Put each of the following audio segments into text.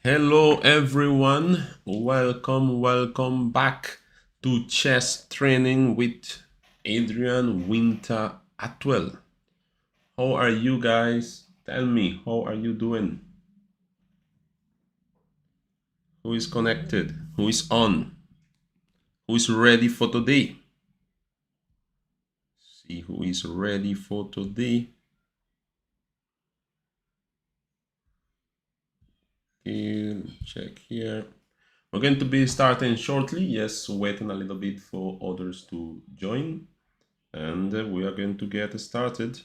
Hello everyone, welcome back to chess training with Adrian Atwell. How are you guys? Tell me, how are you doing? Who is connected? Who is on? Who is ready for today? See who is ready for today. Okay, check here. We're going to be starting shortly. Yes, waiting a little bit for others to join. And we are going to get started.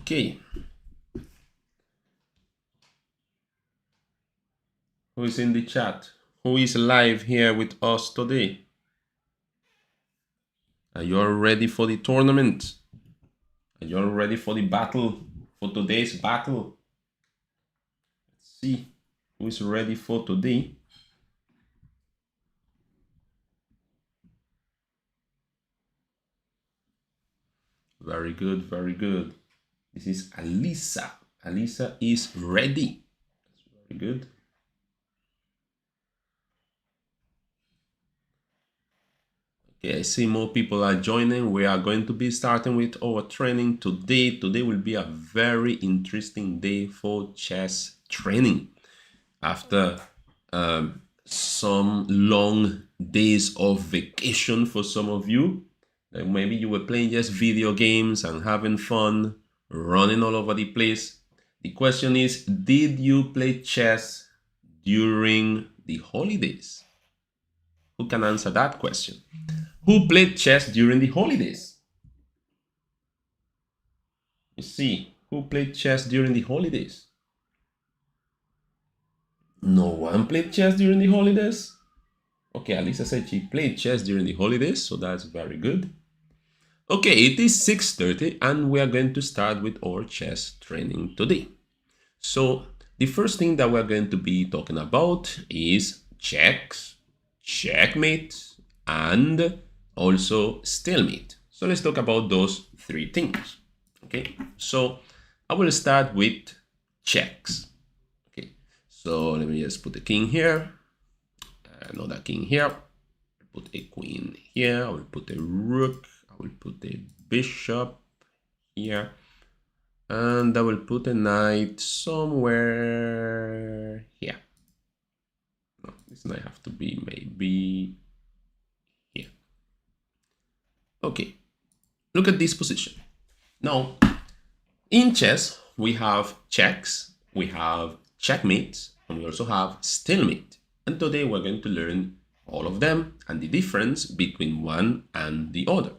Okay. Who is in the chat? Who is live here with us today? Are you all ready for the tournament? Are you all ready for the battle? For today's battle? Let's see who is ready for today. Very good, very good. This is Alisa. Alisa is ready. That's very good. Okay, I see more people are joining. We are going to be starting with our training today. Today will be a very interesting day for chess training. After some long days of vacation for some of you, like maybe you were playing just video games and having fun, running all over the place. The question is, did you play chess during the holidays? Who can answer that question? Who played chess during the holidays? You see, who played chess during the holidays? No one played chess during the holidays? Okay, Alisa said she played chess during the holidays, so that's very good. Okay, it is 6:30 and we are going to start with our chess training today. So the first thing that we're going to be talking about is checks, checkmate, and also stalemate. So let's talk about those three things. Okay, so I will start with checks. Okay, so let me just put the king here, another king here, put a queen here, I will put a rook, I will put a bishop here, and I will put a knight somewhere here. No, this knight have to be maybe here. Okay, look at this position. Now, in chess, we have checks, we have checkmates, and we also have stalemate. And today we're going to learn all of them and the difference between one and the other.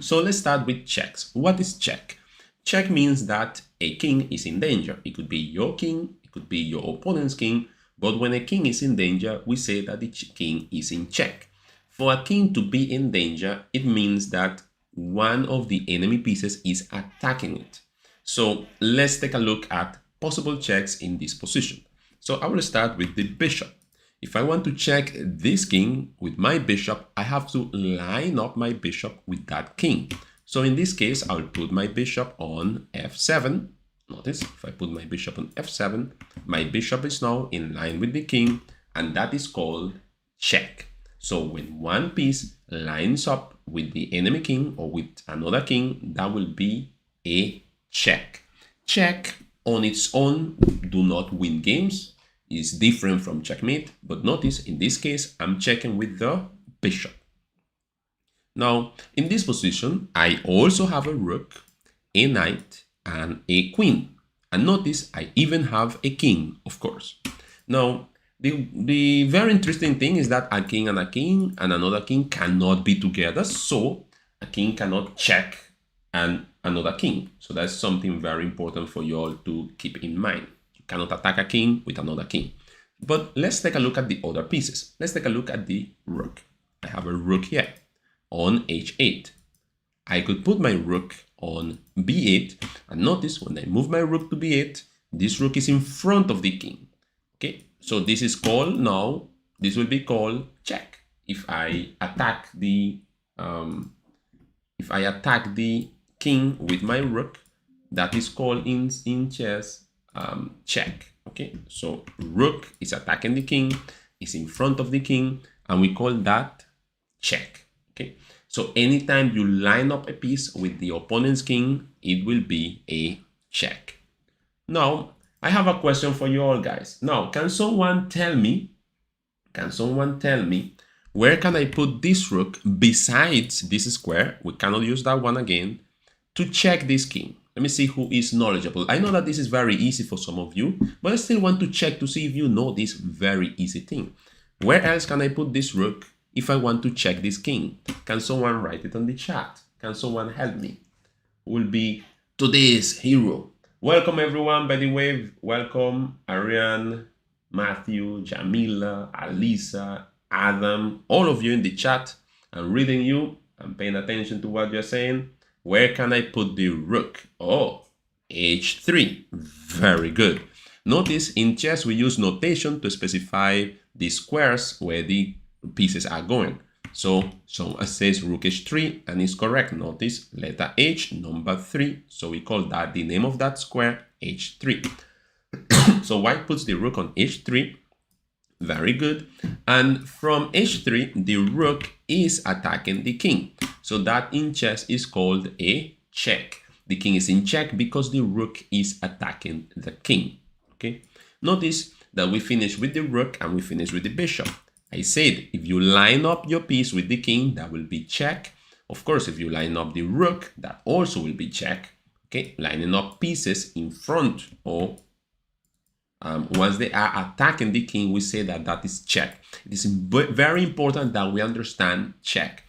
So let's start with checks. What is check? Check means that a king is in danger. It could be your king, it could be your opponent's king, but when a king is in danger, we say that the king is in check. For a king to be in danger, it means that one of the enemy pieces is attacking it. So let's take a look at possible checks in this position. So I will start with the bishop. If I want to check this king with my bishop, I have to line up my bishop with that king. So in this case, I'll put my bishop on f7. Notice, if I put my bishop on f7, my bishop is now in line with the king, and that is called check. So when one piece lines up with the enemy king or with another king, that will be a check. Check on its own do not win games. Is different from checkmate, but notice in this case I'm checking with the bishop. Now in this position I also have a rook, a knight, and a queen, and notice I even have a king, of course. Now the very interesting thing is that a king and another king cannot be together, so a king cannot check and another king. So that's something very important for you all to keep in mind. Cannot attack a king with another king. But let's take a look at the other pieces. Let's take a look at the rook. I have a rook here on h8. I could put my rook on b8, and notice when I move my rook to b8, this rook is in front of the king. Okay, so this is called now, this will be called check. If I attack the if I attack the king with my rook, that is called in chess check. Okay, so rook is attacking the king, is in front of the king, and we call that check. Okay, so anytime you line up a piece with the opponent's king, it will be a check. Now, I have a question for you all, guys. Now, can someone tell me where can I put this rook besides this square? We cannot use that one again to check this king. Let me see who is knowledgeable. I know that this is very easy for some of you, but I still want to check to see if you know this very easy thing. Where else can I put this rook if I want to check this king? Can someone write it on the chat? Can someone help me? Who will be today's hero? Welcome everyone, by the way. Welcome Adrian, Matthew, Jamila, Alisa, Adam, all of you in the chat. I'm reading you. I'm paying attention to what you're saying. Where can I put the rook? Oh, h3. Very good. Notice in chess we use notation to specify the squares where the pieces are going. So someone says rook h3 and it's correct. Notice letter H, number 3. So we call that the name of that square h3. So white puts the rook on h3. Very good. And from h3, the rook is attacking the king. So that in chess is called a check. The king is in check because the rook is attacking the king. Okay. Notice that we finish with the rook and we finish with the bishop. I said if you line up your piece with the king, that will be check. Of course, if you line up the rook, that also will be check. Okay. Lining up pieces in front or once they are attacking the king, we say that that is check. It is very important that we understand check,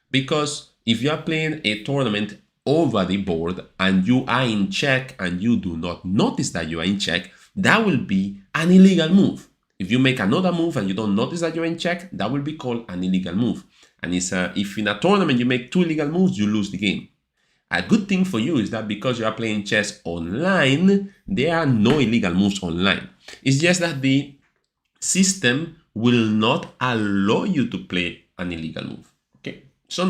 because if you are playing a tournament over the board and you are in check and you do not notice that you are in check, that will be an illegal move. If you make another move and you don't notice that you're in check, that will be called an illegal move. And it's if in a tournament you make 2 illegal moves, you lose the game. A good thing for you is that because you are playing chess online, there are no illegal moves online. It's just that the system will not allow you to play an illegal move. Okay, so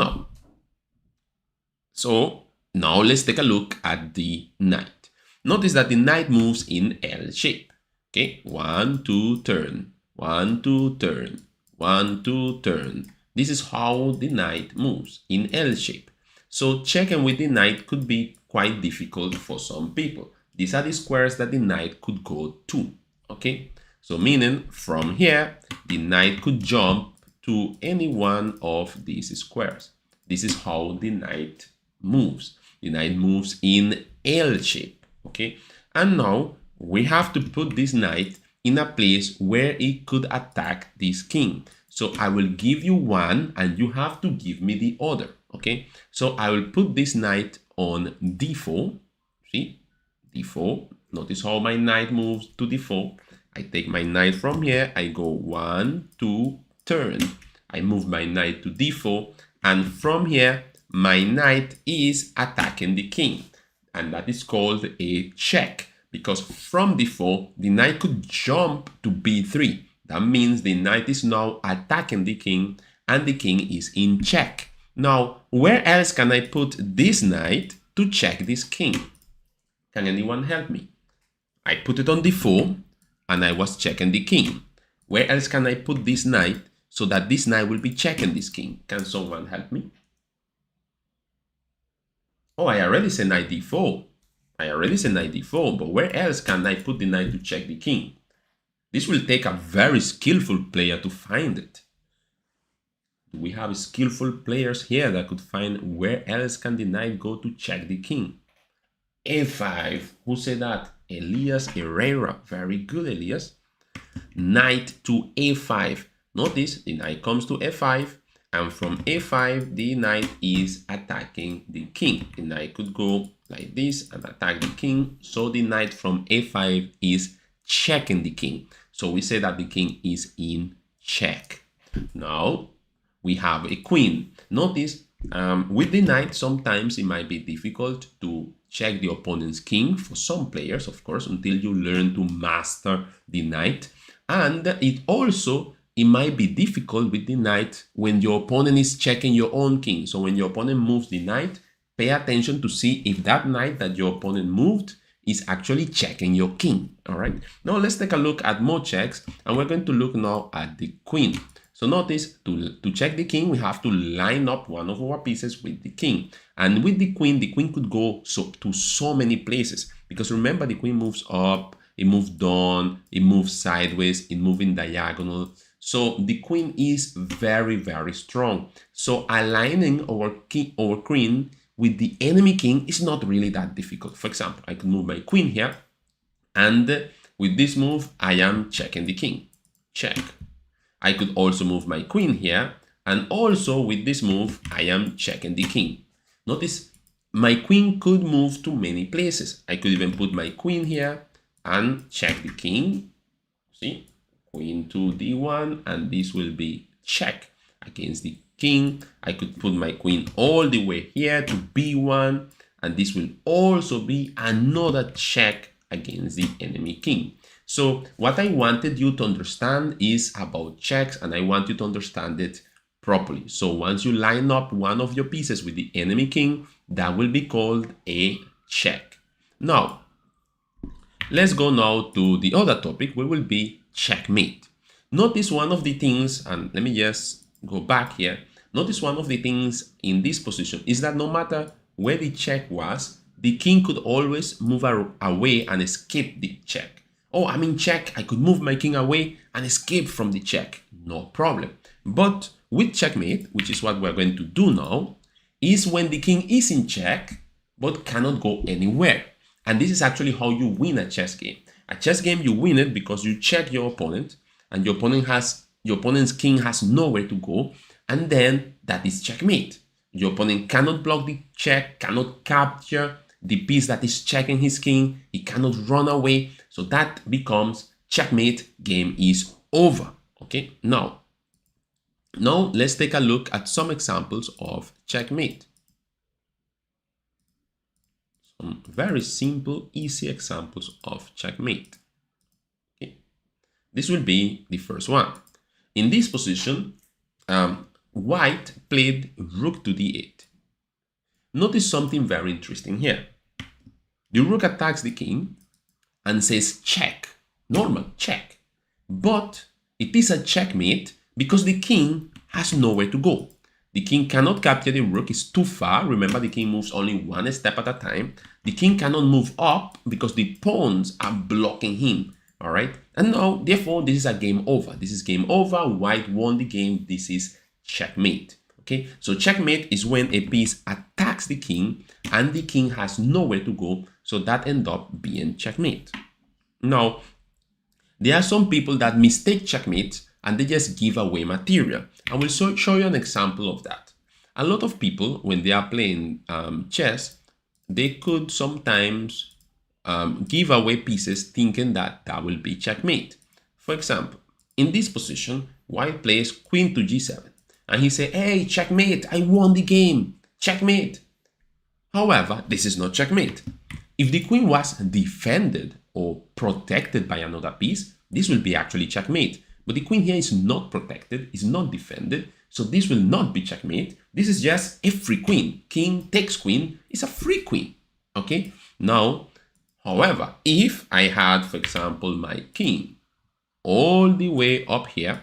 now let's take a look at the knight. Notice that the knight moves in L shape. Okay, 1, 2, turn, 1, 2, turn, 1, 2, turn. This is how the knight moves in L shape. So checking with the knight could be quite difficult for some people. These are the squares that the knight could go to. Okay, so meaning from here, the knight could jump to any one of these squares. This is how the knight moves. The knight moves in L shape. Okay, and now we have to put this knight in a place where it could attack this king. So I will give you one and you have to give me the other. Okay, so I will put this knight on d4. See, d4. Notice how my knight moves to d4. I take my knight from here. I go 1, 2, turn. I move my knight to d4. And from here, my knight is attacking the king. And that is called a check. Because from d4, the knight could jump to b3. That means the knight is now attacking the king and the king is in check. Now, where else can I put this knight to check this king? Can anyone help me? I put it on d4 and I was checking the king. Where else can I put this knight so that this knight will be checking this king? Can someone help me? Oh, I already said knight d4. But where else can I put the knight to check the king? This will take a very skillful player to find it. We have skillful players here that could find where else can the knight go to check the king. a5. Who said that? Elias Herrera. Very good, Elias. Knight to a5. Notice the knight comes to f5, and from a5 the knight is attacking the king. The knight could go like this and attack the king. So the knight from a5 is checking the king. So we say that the king is in check. Now we have a queen. Notice with the knight, sometimes it might be difficult to check the opponent's king for some players, of course, until you learn to master the knight. And it also it might be difficult with the knight when your opponent is checking your own king. So when your opponent moves the knight, pay attention to see if that knight that your opponent moved is actually checking your king. All right. Now let's take a look at more checks, and we're going to look now at the queen. So notice to check the king, we have to line up one of our pieces with the king. And with the queen could go to so many places, because remember, the queen moves up, it moves down, it moves sideways, it moves in diagonal. So the queen is very, very strong. So aligning our queen with the enemy king is not really that difficult. For example, I could move my queen here, and with this move, I am checking the king. Check. I could also move my queen here, and also with this move, I am checking the king. Notice my queen could move to many places. I could even put my queen here and check the king. See, queen to d1, and this will be check against the king. I could put my queen all the way here to b1, and this will also be another check against the enemy king. So what I wanted you to understand is about checks, and I want you to understand it properly. So once you line up one of your pieces with the enemy king, that will be called a check. Now, let's go now to the other topic, which will be checkmate. Notice one of the things, and let me just go back here. Notice one of the things in this position is that no matter where the check was, the king could always move away and escape the check. Oh, I'm in check, I could move my king away and escape from the check. No problem. But with checkmate, which is what we're going to do now, is when the king is in check but cannot go anywhere. And this is actually how you win a chess game. A chess game, you win it because you check your opponent, and your opponent's king has nowhere to go, and then that is checkmate. Your opponent cannot block the check, cannot capture the piece that is checking his king, he cannot run away. So that becomes checkmate, game is over. Okay, now let's take a look at some examples of checkmate. Some very simple, easy examples of checkmate. Okay. This will be the first one. In this position, white played rook to d8. Notice something very interesting here. The rook attacks the king and says check, normal, check. But it is a checkmate because the king has nowhere to go. The king cannot capture the rook, it's too far. Remember, the king moves only one step at a time. The king cannot move up because the pawns are blocking him. All right, and now, therefore, this is a game over. This is game over. White won the game. This is checkmate. Okay, so checkmate is when a piece attacks the king and the king has nowhere to go. So that ends up being checkmate. Now, there are some people that mistake checkmate and they just give away material. I will show you an example of that. A lot of people, when they are playing chess, they could sometimes give away pieces thinking that that will be checkmate. For example, in this position, white plays queen to g7. And he say, hey, checkmate, I won the game, checkmate. However, this is not checkmate. If the queen was defended or protected by another piece, this will be actually checkmate. But the queen here is not protected, is not defended, so this will not be checkmate. This is just a free queen. King takes queen, it's a free queen, okay? Now, however, if I had, for example, my king all the way up here,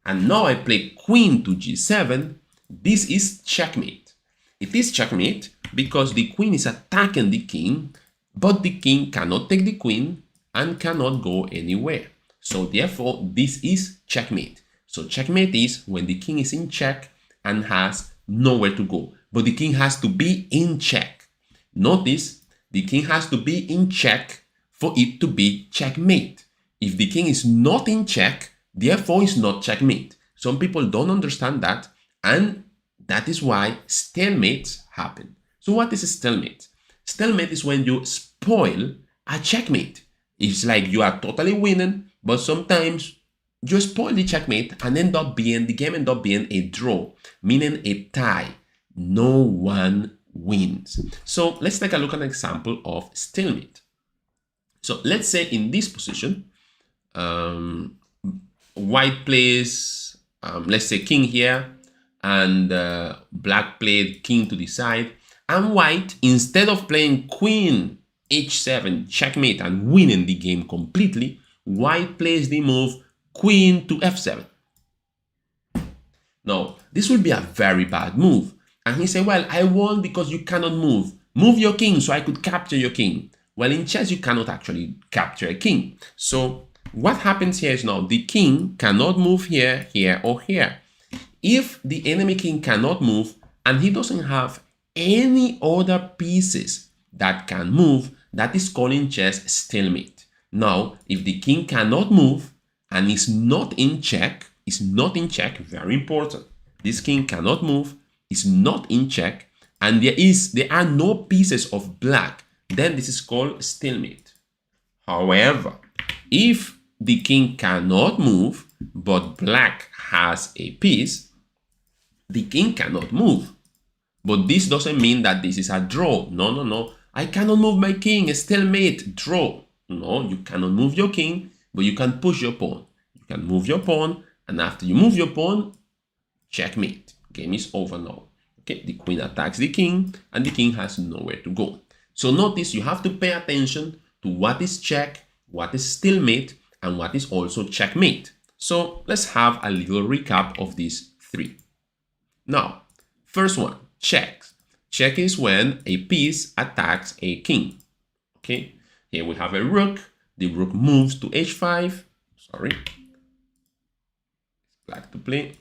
and now I play queen to g7, this is checkmate. It is checkmate because the queen is attacking the king, but the king cannot take the queen and cannot go anywhere. So therefore, this is checkmate. So checkmate is when the king is in check and has nowhere to go, but the king has to be in check. Notice, the king has to be in check for it to be checkmate. If the king is not in check, therefore it's not checkmate. Some people don't understand that, and that is why stalemates happen. So what is a stalemate? Stalemate is when you spoil a checkmate. It's like you are totally winning, but sometimes you spoil the checkmate and the game end up being a draw, meaning a tie. No one wins. So let's take a look at an example of stalemate. So let's say in this position, white plays, let's say king here, and black played king to the side, and white, instead of playing queen h7 checkmate and winning the game completely, white plays the move queen to f7. Now, this would be a very bad move. And he said, well, I won because you cannot move. Move your king so I could capture your king. Well, in chess, you cannot actually capture a king. So what happens here is now the king cannot move here, here, or here. If the enemy king cannot move and he doesn't have any other pieces that can move, that is called in chess stalemate. Now, if the king cannot move and is not in check, very important. This king cannot move, is not in check, and there are no pieces of black, then this is called stalemate. However, if the king cannot move, but black has a piece, the king cannot move. But this doesn't mean that this is a draw. No. I cannot move my king, a stalemate, draw. No, you cannot move your king, but you can push your pawn. You can move your pawn, and after you move your pawn, checkmate. Game is over now. Okay, the queen attacks the king, and the king has nowhere to go. So notice you have to pay attention to what is check, what is stalemate, and what is also checkmate. So let's have a little recap of these three. Now, first one, check. Check is when a piece attacks a king. Okay, here we have a rook. The rook moves to h5. Sorry. Black to play.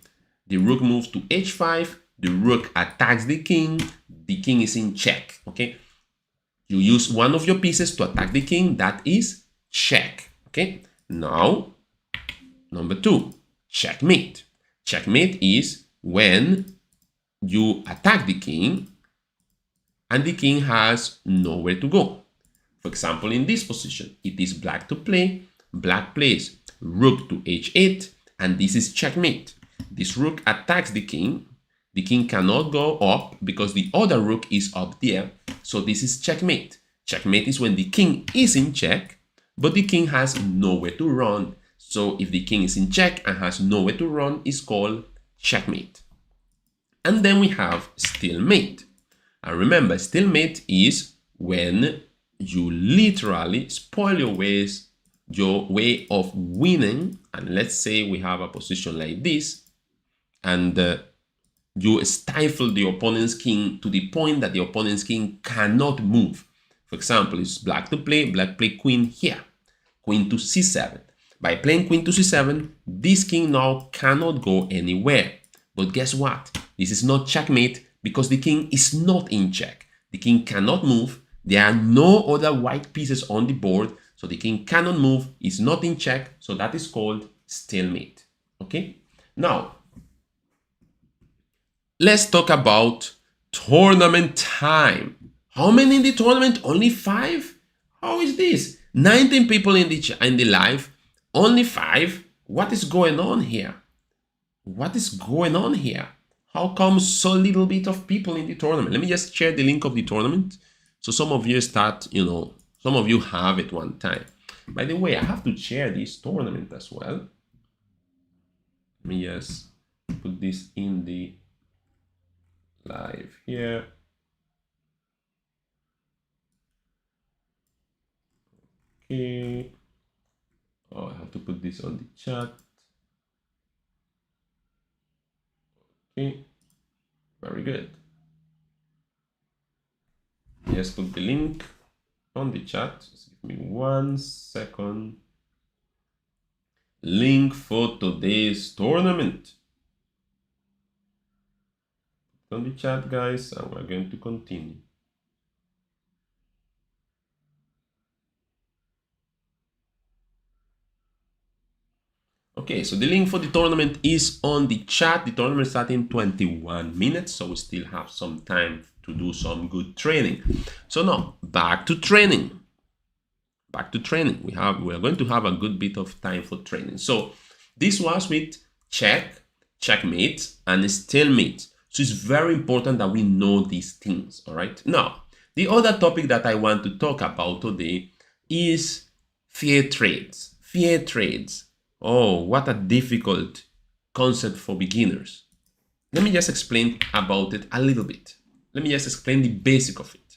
The rook moves to h5. The rook attacks the king. The king is in check. Okay, you use one of your pieces to attack the king. That is check. Okay, now number two, checkmate. Checkmate is when you attack the king and the king has nowhere to go. For example, in this position, it is black to play. Black plays rook to h8, and this is checkmate. This rook attacks the king. The king cannot go up because the other rook is up there. So this is checkmate. Checkmate is when the king is in check, but the king has nowhere to run. So if the king is in check and has nowhere to run, it's called checkmate. And then we have stalemate. And remember, stalemate is when you literally spoil your way of winning. And let's say we have a position like this, and you stifle the opponent's king to the point that the opponent's king cannot move. For example, it's black to play, black play queen here, queen to c7. By playing queen to c7, this king now cannot go anywhere. But guess what? This is not checkmate because the king is not in check. The king cannot move. There are no other white pieces on the board, so the king cannot move, is not in check, so that is called stalemate. Okay? Now, let's talk about tournament time. How many in the tournament? Only 5? How is this? 19 people in the live, only 5? What is going on here? What is going on here? How come so little bit of people in the tournament? Let me just share the link of the tournament. So some of you start, some of you have it one time. By the way, I have to share this tournament as well. Let me just put this in the live here. Okay. Oh, I have to put this on the chat. Okay. Very good. Yes, put the link on the chat. Just give me 1 second. Link for today's tournament. Put on the chat, guys, and we're going to continue. Okay, so the link for the tournament is on the chat. The tournament starts in 21 minutes, so we still have some time to do some good training. So now, back to training. Back to training. We're going to have a good bit of time for training. So this was with check, checkmate, and stalemate. So it's very important that we know these things, all right? Now, the other topic that I want to talk about today is fair trades. Fair trades. Oh, what a difficult concept for beginners. Let me just explain about it a little bit. Let me just explain the basic of it.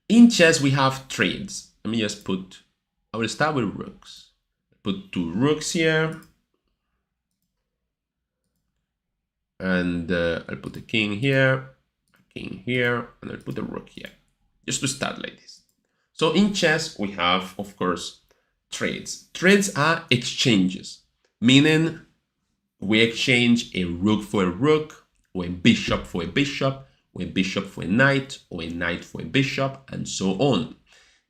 In chess, we have trades. Let me just I will start with rooks. Put 2 rooks here. And I'll put a king here, and I'll put a rook here. Just to start like this. So in chess, we have, of course, trades. Trades are exchanges, meaning we exchange a rook for a rook, or a bishop for a bishop, or a bishop for a knight, or a knight for a bishop, and so on.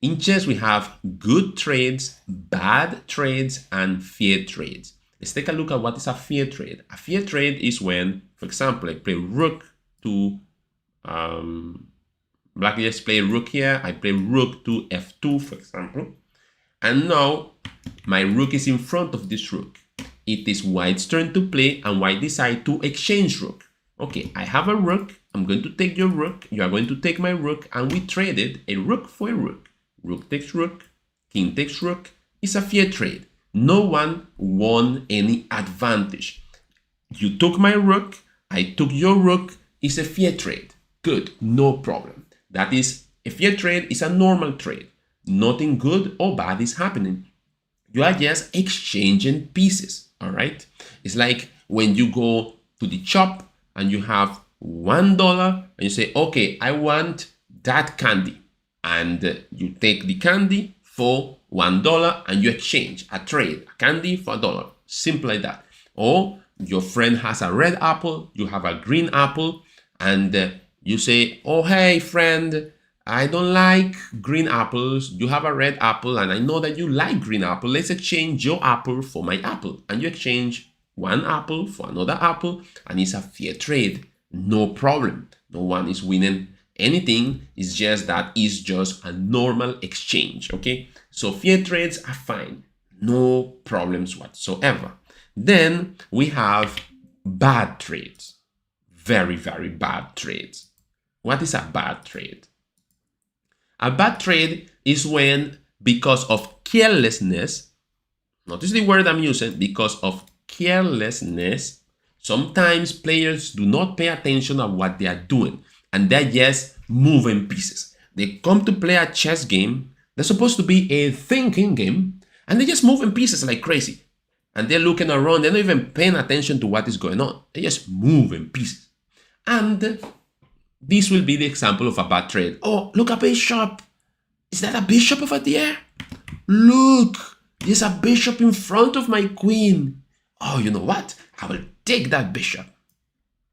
In chess, we have good trades, bad trades, and fair trades. Let's take a look at what is a fair trade. A fair trade is when, for example, I play rook to, black just play rook here, I play rook to f2, for example, and now my rook is in front of this rook. It is white's turn to play, and white decide to exchange rook. Okay, I have a rook, I'm going to take your rook, you are going to take my rook, and we traded a rook for a rook. Rook takes rook, king takes rook. It's a fair trade. No one won any advantage. You took my rook, I took your rook. It's a fair trade. Good, no problem. That is, a fair trade is a normal trade. Nothing good or bad is happening. You are just exchanging pieces, all right? It's like when you go to the shop and you have $1 and you say, okay, I want that candy. And you take the candy for $1 and you exchange a trade, a candy for $1. Simple like that. Or your friend has a red apple, you have a green apple, and you say, oh, hey, friend, I don't like green apples. You have a red apple, and I know that you like green apple. Let's exchange your apple for my apple. And you exchange one apple for another apple, and it's a fair trade. No problem. No one is winning anything. It's just that it's just a normal exchange, okay? So fair trades are fine. No problems whatsoever. Then we have bad trades. Very, very bad trades. What is a bad trade? A bad trade is when, because of carelessness, notice the word I'm using, because of carelessness, sometimes players do not pay attention to what they are doing, and they're just moving pieces. They come to play a chess game, they're supposed to be a thinking game, and they're just moving pieces like crazy. And they're looking around, they're not even paying attention to what is going on. They're just moving pieces. And this will be the example of a bad trade. Oh, look, a bishop. Is that a bishop over there? Look, there's a bishop in front of my queen. Oh, you know what? I will take that bishop.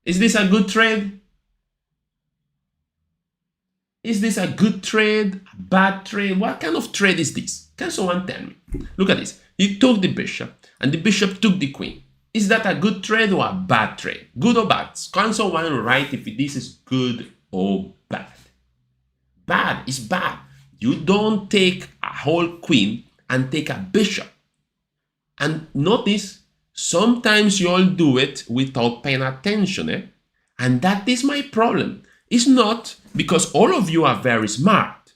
Is this a good trade? Is this a good trade? A bad trade? What kind of trade is this? Can someone tell me? Look at this. He took the bishop, and the bishop took the queen. Is that a good trade or a bad trade? Good or bad? Can someone write if this is good or bad? Bad is bad. You don't take a whole queen and take a bishop. And notice, sometimes you all do it without paying attention. And that is my problem. It's not because all of you are very smart,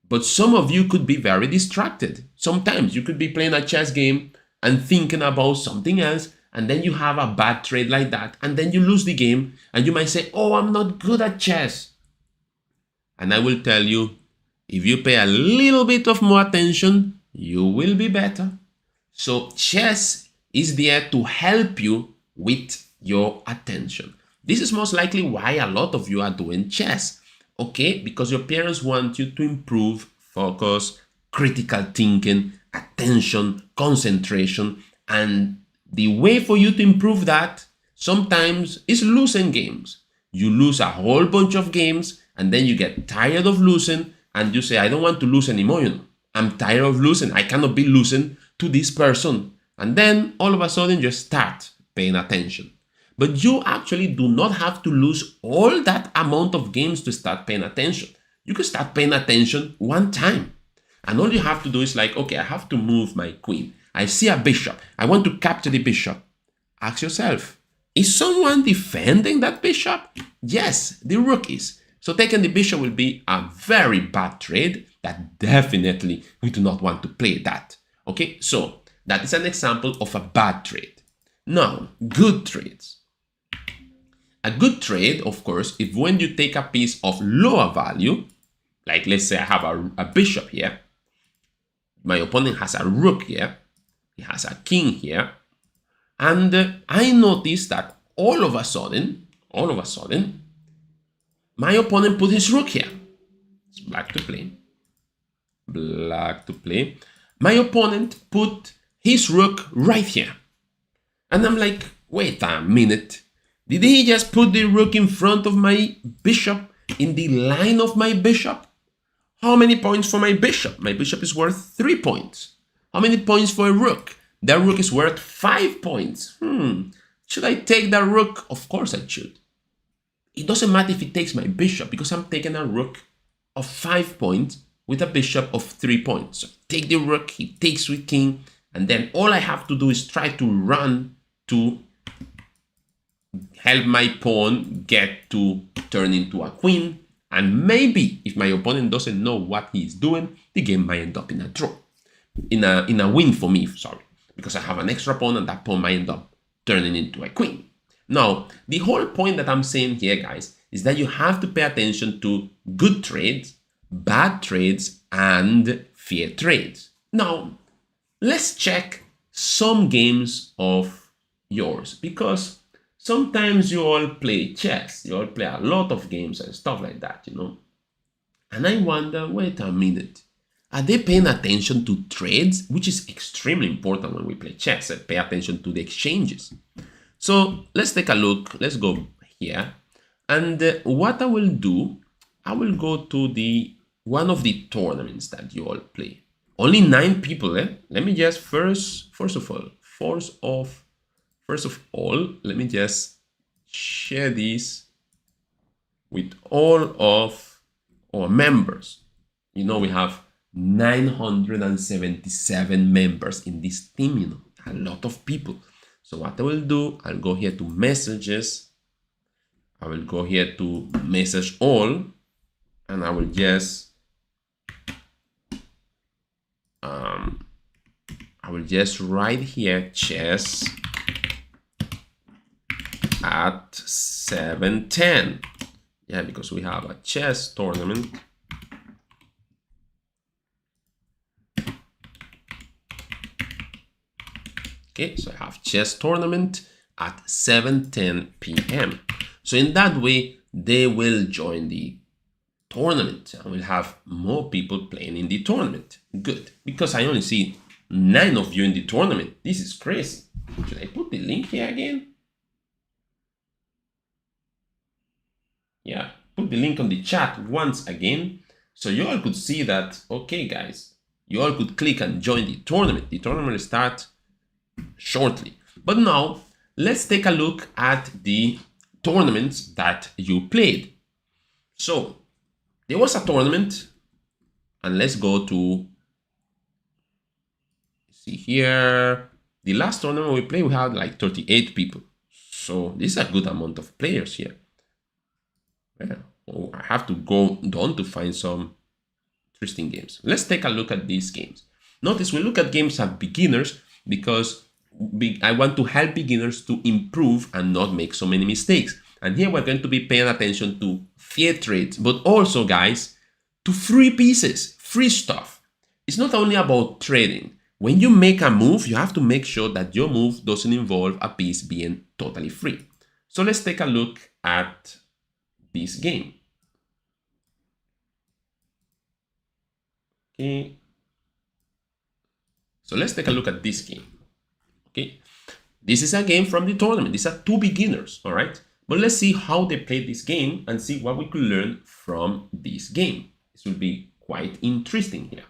but some of you could be very distracted. Sometimes you could be playing a chess game and thinking about something else, and then you have a bad trade like that, and then you lose the game, and you might say, oh, I'm not good at chess. And I will tell you, if you pay a little bit of more attention, you will be better. So chess is there to help you with your attention. This is most likely why a lot of you are doing chess, okay? Because your parents want you to improve focus, critical thinking, attention, concentration, and the way for you to improve that sometimes is losing games. You lose a whole bunch of games, and then you get tired of losing, and you say, I don't want to lose anymore, you know. I'm tired of losing. I cannot be losing to this person. And then all of a sudden you start paying attention. But you actually do not have to lose all that amount of games to start paying attention. You can start paying attention one time. And all you have to do is like, okay, I have to move my queen. I see a bishop. I want to capture the bishop. Ask yourself, is someone defending that bishop? Yes, the rook is. So taking the bishop will be a very bad trade that definitely we do not want to play that. Okay, so That is an example of a bad trade. Now, good trades. A good trade, of course, if when you take a piece of lower value, like let's say I have a bishop here, my opponent has a rook here, he has a king here, and I notice that all of a sudden, my opponent put his rook here. It's black to play. Black to play. My opponent put his rook right here. And I'm like, wait a minute. Did he just put the rook in front of my bishop, in the line of my bishop? How many points for my bishop? My bishop is worth 3 points. How many points for a rook? That rook is worth 5 points. Should I take that rook? Of course I should. It doesn't matter if it takes my bishop because I'm taking a rook of 5 points with a bishop of 3 points. So take the rook, he takes with king, and then all I have to do is try to run to help my pawn get to turn into a queen. And maybe if my opponent doesn't know what he's doing, the game might end up in a draw. In a win for me, sorry. Because I have an extra pawn and that pawn might end up turning into a queen. Now, the whole point that I'm saying here, guys, is that you have to pay attention to good trades, bad trades, and fair trades. Now, let's check some games of yours, because sometimes you all play chess, you all play a lot of games and stuff like that, you know. And I wonder, wait a minute, are they paying attention to trades, which is extremely important when we play chess, and pay attention to the exchanges. So let's take a look. Let's go here. And what I will do, I will go to one of the tournaments that you all play. Only 9 people, eh? Let me just first of all, let me just share this with all of our members. You know, we have 977 members in this team, you know, a lot of people. So what I will do, I'll go here to messages. I will go here to message all, and I will just write here chess at 7:10. Yeah, because we have a chess tournament. Okay, so I have chess tournament at 7:10 p.m. So in that way, they will join the tournament and we'll have more people playing in the tournament. Good, because I only see 9 of you in the tournament. This is crazy. Should I put the link here again? Yeah, put the link on the chat once again, so you all could see that, okay guys, you all could click and join the tournament. The tournament will start shortly. But now, let's take a look at the tournaments that you played. So, there was a tournament, and let's go to, see here, the last tournament we played, we had like 38 people. So, this is a good amount of players here. Yeah. Oh, I have to go down to find some interesting games. Let's take a look at these games. Notice we look at games at beginners because I want to help beginners to improve and not make so many mistakes. And here we're going to be paying attention to fair trades, but also, guys, to free pieces, free stuff. It's not only about trading. When you make a move, you have to make sure that your move doesn't involve a piece being totally free. So let's take a look at this game. Okay. So let's take a look at this game. Okay. This is a game from the tournament. These are 2 beginners, all right? But let's see how they played this game and see what we could learn from this game. This will be quite interesting here.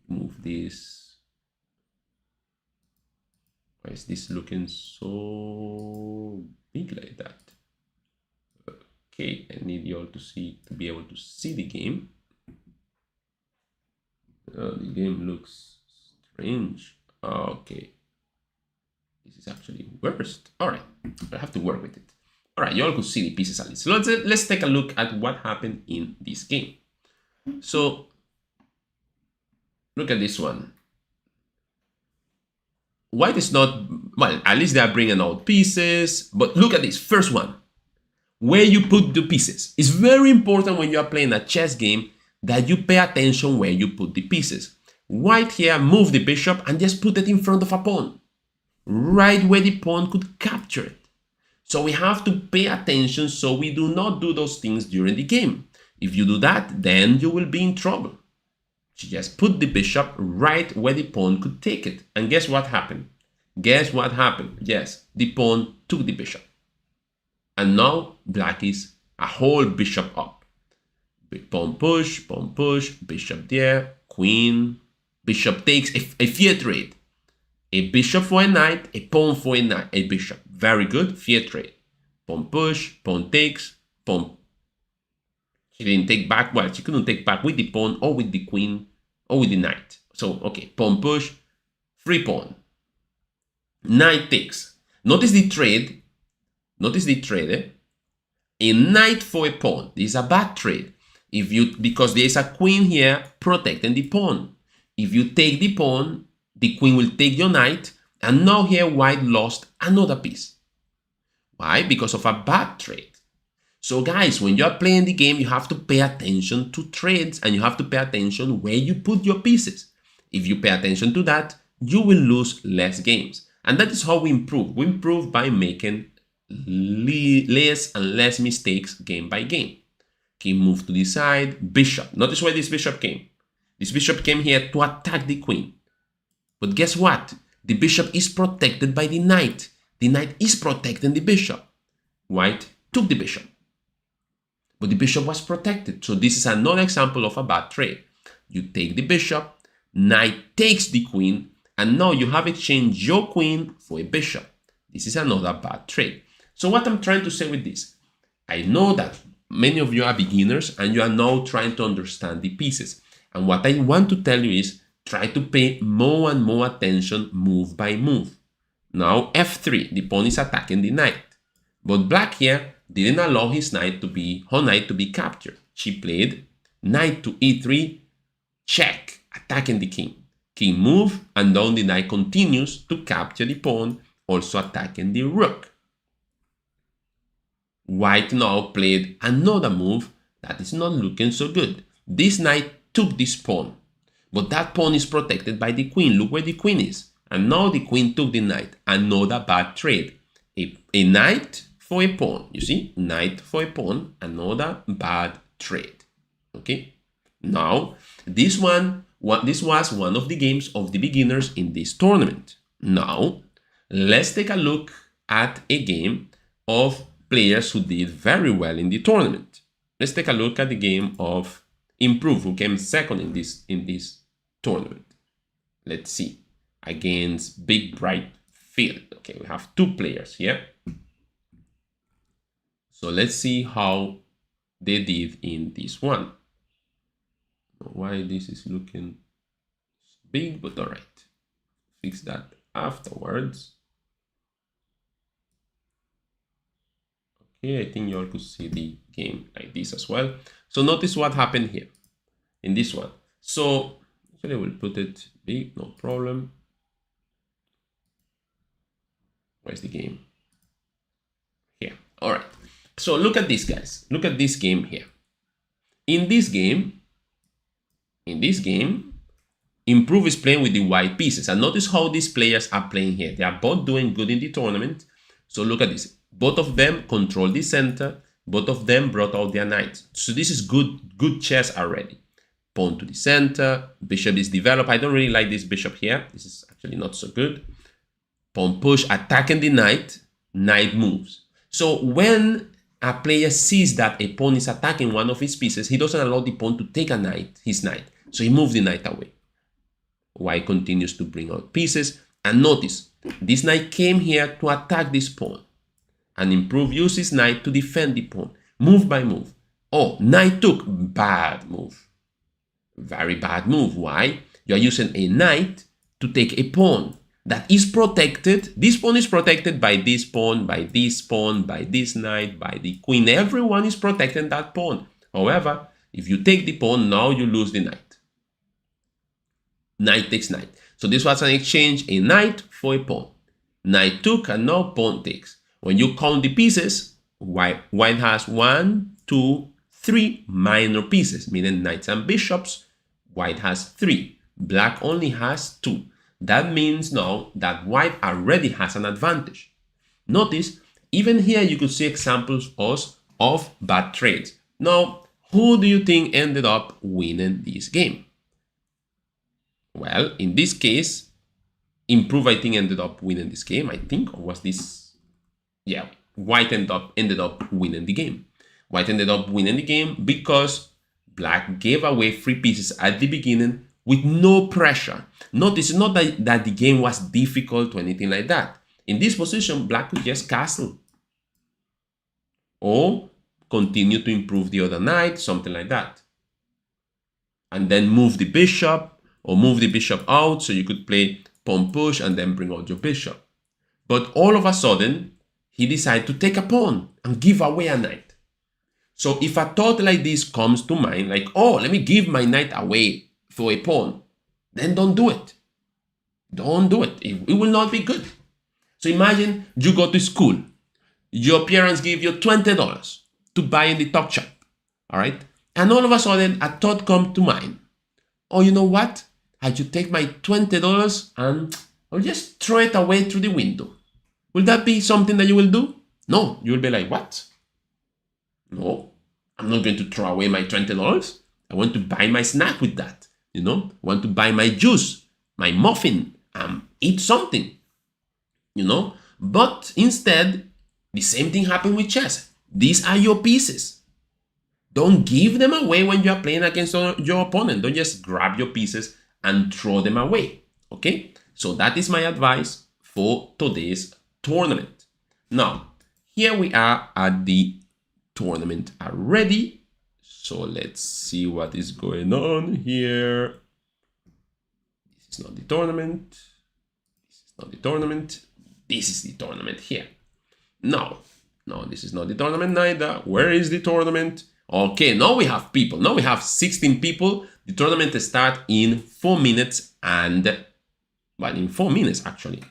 Move this. Why is this looking so big like that? Okay, I need you all to be able to see the game. The game looks strange. Okay. This is actually worst. All right, I have to work with it. All right, you all could see the pieces at least. So let's take a look at what happened in this game. So look at this one. white is not, well, at least they are bringing out pieces. But look at this first one, where you put the pieces. It's very important when you are playing a chess game that you pay attention where you put the pieces. White here moved the bishop and just put it in front of a pawn, right where the pawn could capture it. So we have to pay attention so we do not do those things during the game. If you do that, then you will be in trouble. She just put the bishop right where the pawn could take it. And guess what happened? Guess what happened? Yes, the pawn took the bishop. And now black is a whole bishop up. Pawn push, bishop there, queen, bishop takes, a fear trade. A bishop for a knight, a pawn for a knight, a bishop. Very good, fear trade. Pawn push, pawn takes, pawn. She didn't take back, well, she couldn't take back with the pawn or with the queen or with the knight. So, okay, pawn push, free pawn. Knight takes. Notice the trade. Notice the trade. A knight for a pawn. This is a bad trade. Because there is a queen here protecting the pawn. If you take the pawn, the queen will take your knight, and now here white lost another piece. Why? Because of a bad trade. So guys, when you are playing the game, you have to pay attention to trades and you have to pay attention where you put your pieces. If you pay attention to that, you will lose less games. And that is how we improve. We improve by making less and less mistakes game by game. King move to the side, bishop. Notice where this bishop came. This bishop came here to attack the queen. But guess what? The bishop is protected by the knight. The knight is protecting the bishop. White took the bishop. But the bishop was protected. So this is another example of a bad trade. You take the bishop, knight takes the queen, and now you have exchanged your queen for a bishop. This is another bad trade. So what I'm trying to say with this, I know that many of you are beginners and you are now trying to understand the pieces. And what I want to tell you is try to pay more and more attention move by move. Now f3, the pawn is attacking the knight. But black here didn't allow his knight to be, her knight to be captured. She played knight to e3, check, attacking the king. King move, and now the knight continues to capture the pawn, also attacking the rook. White now played another move that is not looking so good. This knight took this pawn, but that pawn is protected by the queen. Look where the queen is. And now the queen took the knight. Another bad trade. A knight for a pawn. You see? Knight for a pawn. Another bad trade. Okay? Now, this was one of the games of the beginners in this tournament. Now, let's take a look at a game of players who did very well in the tournament. Let's take a look at the game of Improve, who came second in this tournament. Let's see. Against Big Bright Field. Okay, we have two players here. So let's see how they did in this one. Why this is looking big, but all right. Fix that afterwards. Okay, I think you all could see the game like this as well. So notice what happened here in this one. So actually we'll put it big, no problem. Where's the game? Here. All right. So look at this, guys. Look at this game here. In this game, Improve is playing with the white pieces. And notice how these players are playing here. They are both doing good in the tournament. So look at this. Both of them control the center. Both of them brought out their knights. So this is good chess already. Pawn to the center. Bishop is developed. I don't really like this bishop here. This is actually not so good. Pawn push, attacking the knight. Knight moves. So when a player sees that a pawn is attacking one of his pieces, he doesn't allow the pawn to take his knight. So he moves the knight away. White continues to bring out pieces. And notice, this knight came here to attack this pawn. And Improve uses knight to defend the pawn. Move by move. Oh, knight took. Bad move. Very bad move. Why? You are using a knight to take a pawn that is protected. This pawn is protected by this pawn, by this pawn, by this knight, by the queen. Everyone is protecting that pawn. However, if you take the pawn, now you lose the knight. Knight takes knight. So this was an exchange, a knight for a pawn. Knight took and now pawn takes. When you count the pieces, white has 1, 2, 3 minor pieces, meaning knights and bishops. White has 3. Black only has 2. That means now that white already has an advantage. Notice, even here you could see examples of bad trades. Now, who do you think ended up winning this game? Well, in this case, Improve, I think, ended up winning this game, I think, or was this? Yeah, White ended up winning the game. White ended up winning the game because Black gave away 3 pieces at the beginning with no pressure. Notice, it's not that the game was difficult or anything like that. In this position, Black could just castle or continue to improve the other knight, something like that. And then move the bishop or move the bishop out so you could play pawn push and then bring out your bishop. But all of a sudden, he decided to take a pawn and give away a knight. So if a thought like this comes to mind, like, oh, let me give my knight away for a pawn, then don't do it. Don't do it. It will not be good. So imagine you go to school. Your parents give you $20 to buy in the tuck shop. All right? And all of a sudden, a thought comes to mind. Oh, you know what? I should take my $20 and I'll just throw it away through the window. Will that be something that you will do? No, you will be like, what? No, I'm not going to throw away my $20. I want to buy my snack with that. You know, I want to buy my juice, my muffin, eat something. You know, but instead, the same thing happened with chess. These are your pieces. Don't give them away when you are playing against your opponent. Don't just grab your pieces and throw them away. Okay? So that is my advice for today's tournament. Now, here we are at the tournament already. So let's see what is going on here. This is not the tournament. This is not the tournament. This is the tournament here. No, this is not the tournament neither. Where is the tournament? Okay, now we have people. Now we have 16 people. The tournament starts in 4 minutes and, well, in 4 minutes actually.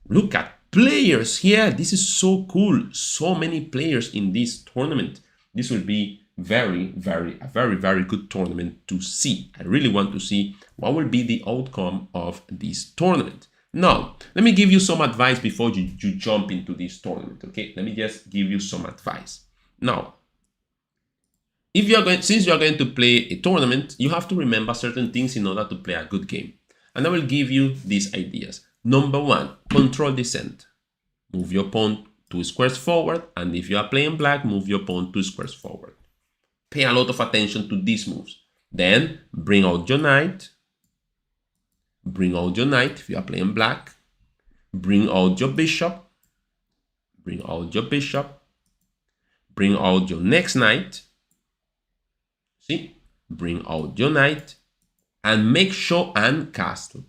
Look at players here. This is so cool. So many players in this tournament. This will be a very, very good tournament to see. I really want to see what will be the outcome of this tournament. Now, let me give you some advice before you jump into this tournament, okay? Let me just give you some advice. Now, since you are going to play a tournament, you have to remember certain things in order to play a good game. And I will give you these ideas. Number 1, control the center. Move your pawn 2 squares forward, and if you are playing black, move your pawn 2 squares forward. Pay a lot of attention to these moves. Then bring out your knight. Bring out your knight if you are playing black. Bring out your bishop. Bring out your bishop. Bring out your next knight. See? Bring out your knight. And make sure and castle.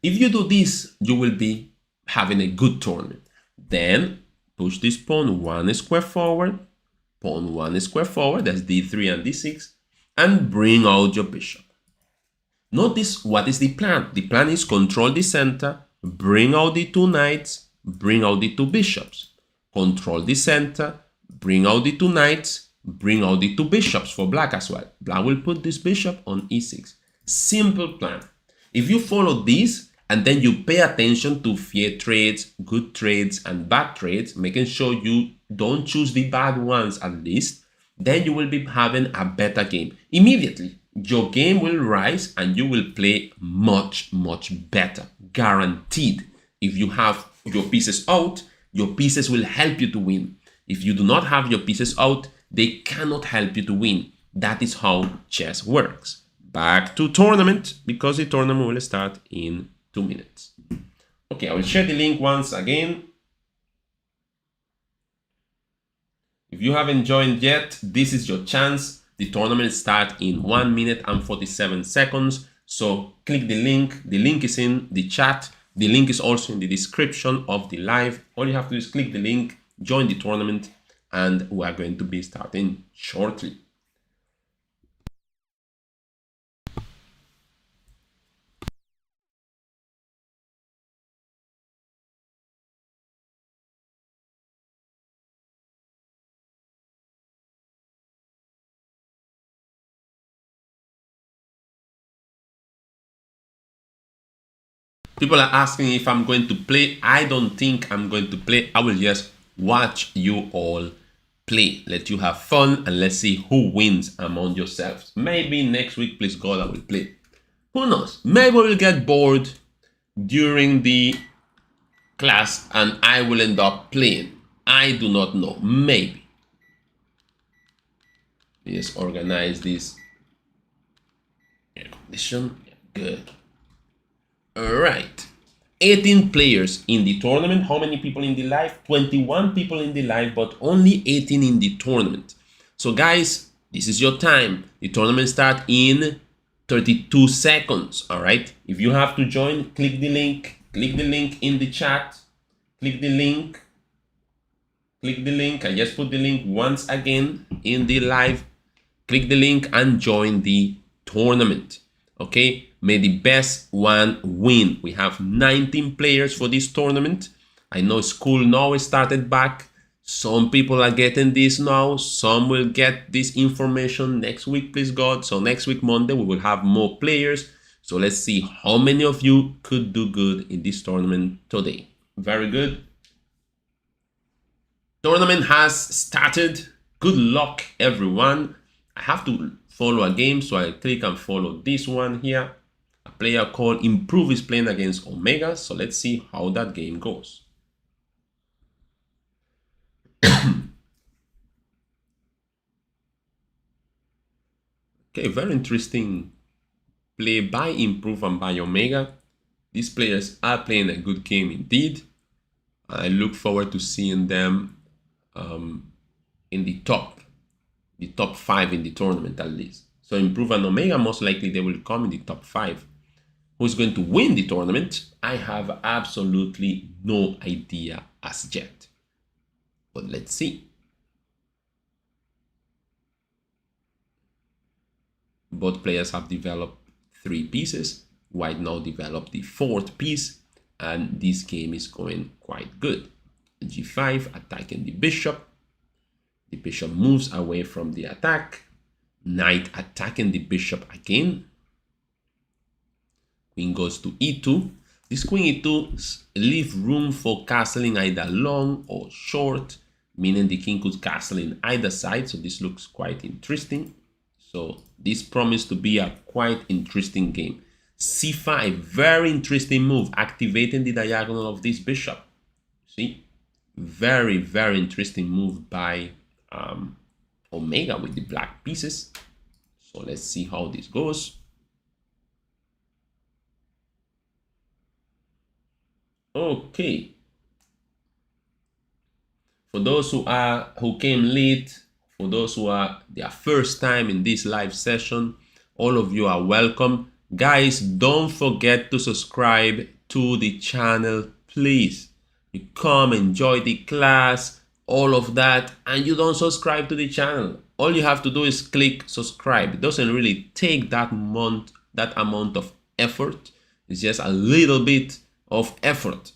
If you do this, you will be having a good tournament. Then push this pawn 1 square forward. Pawn 1 square forward. That's d3 and d6. And bring out your bishop. Notice what is the plan. The plan is control the center, bring out the 2 knights, bring out the 2 bishops. Control the center, bring out the 2 knights, bring out the 2 bishops for black as well. Black will put this bishop on e6. Simple plan. If you follow this and then you pay attention to fair trades, good trades, and bad trades, making sure you don't choose the bad ones at least, then you will be having a better game. Immediately, your game will rise and you will play much better. Guaranteed. If you have your pieces out, your pieces will help you to win. If you do not have your pieces out, they cannot help you to win. That is how chess works. Back to tournament, because the tournament will start in 2 minutes. Okay, I will share the link once again. If you haven't joined yet, this is your chance. The tournament starts in 1 minute and 47 seconds. So click the link. The link is in the chat. The link is also in the description of the live. All you have to do is click the link, join the tournament, and we are going to be starting shortly. People are asking if I'm going to play. I don't think I'm going to play. I will just watch you all play. Let you have fun and let's see who wins among yourselves. Maybe next week, please God, I will play. Who knows? Maybe we'll get bored during the class and I will end up playing. I do not know. Maybe. Just organize this air condition. Good. All right. 18 players in the tournament. How many people in the live? 21 people in the live, but only 18 in the tournament. So guys, this is your time. The tournament starts in 32 seconds. All right. If you have to join, click the link. Click the link in the chat. Click the link. Click the link. I just put the link once again in the live. Click the link and join the tournament. Okay, may the best one win. We have 19 players for this tournament. I know school now is started back. Some people are getting this now. Some will get this information next week, please God. So next week, Monday, we will have more players. So let's see how many of you could do good in this tournament today. Very good. Tournament has started. Good luck, everyone. I have to follow a game, so I click and follow this one here. A player called Improve is playing against Omega, so let's see how that game goes. Okay, very interesting play by Improve and by Omega. These players are playing a good game indeed. I look forward to seeing them in the top 5 in the tournament at least. So Improve and Omega, most likely they will come in the top 5. Who's going to win the tournament? I have absolutely no idea as yet. But let's see. Both players have developed 3 pieces. White now developed the 4th piece, and this game is going quite good. G5 attacking the bishop. The bishop moves away from the attack. Knight attacking the bishop again. Queen goes to e2. This queen e2 leaves room for castling either long or short, meaning the king could castle in either side. So this looks quite interesting. So this promised to be a quite interesting game. c5, very interesting move, activating the diagonal of this bishop. See, very, very interesting move by Omega with the black pieces. So let's see how this goes. Okay. For those who came late, for those who are their first time in this live session, all of you are welcome. Guys, don't forget to subscribe to the channel, please. You come, enjoy the class, all of that, and you don't subscribe to the channel. All you have to do is click subscribe. It doesn't really take that amount of effort. It's just a little bit of effort.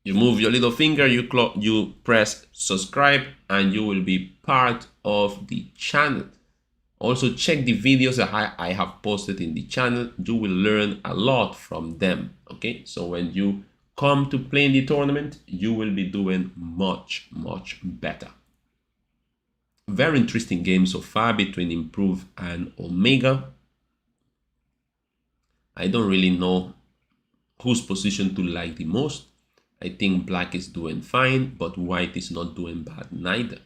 You move your little finger, you press subscribe, and you will be part of the channel. Also check the videos that I have posted in the channel. You will learn a lot from them. Okay, so when you come to play in the tournament, you will be doing much, much better. Very interesting game so far between Improve and Omega. I don't really know whose position to like the most. I think black is doing fine, but white is not doing bad neither.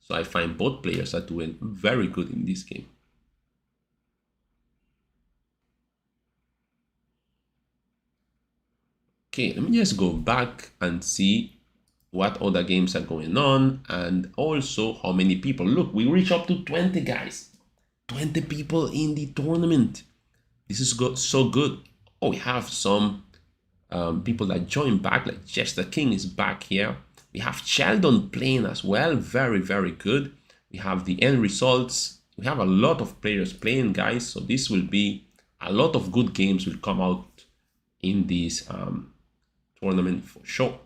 So I find both players are doing very good in this game. Okay, let me just go back and see what other games are going on and also how many people. Look, we reach up to 20 guys. 20 people in the tournament. This is so good. Oh, we have some people that join back, like Jester King is back here. We have Sheldon playing as well, very, very good. We have the end results. We have a lot of players playing, guys. So this will be a lot of good games will come out in this tournament for sure.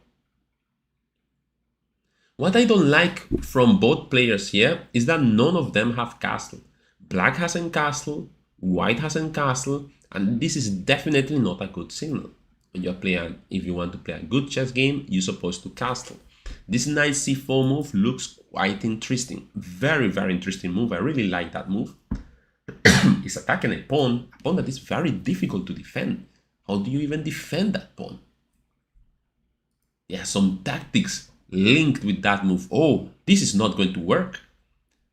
What I don't like from both players here is that none of them have castle. Black hasn't castle, white hasn't castle, and this is definitely not a good signal. when you're playing, if you want to play a good chess game, you're supposed to castle. This knight c4 move looks quite interesting. Very, very interesting move. I really like that move. It's attacking a pawn that is very difficult to defend. How do you even defend that pawn? There are some tactics linked with that move. Oh, this is not going to work.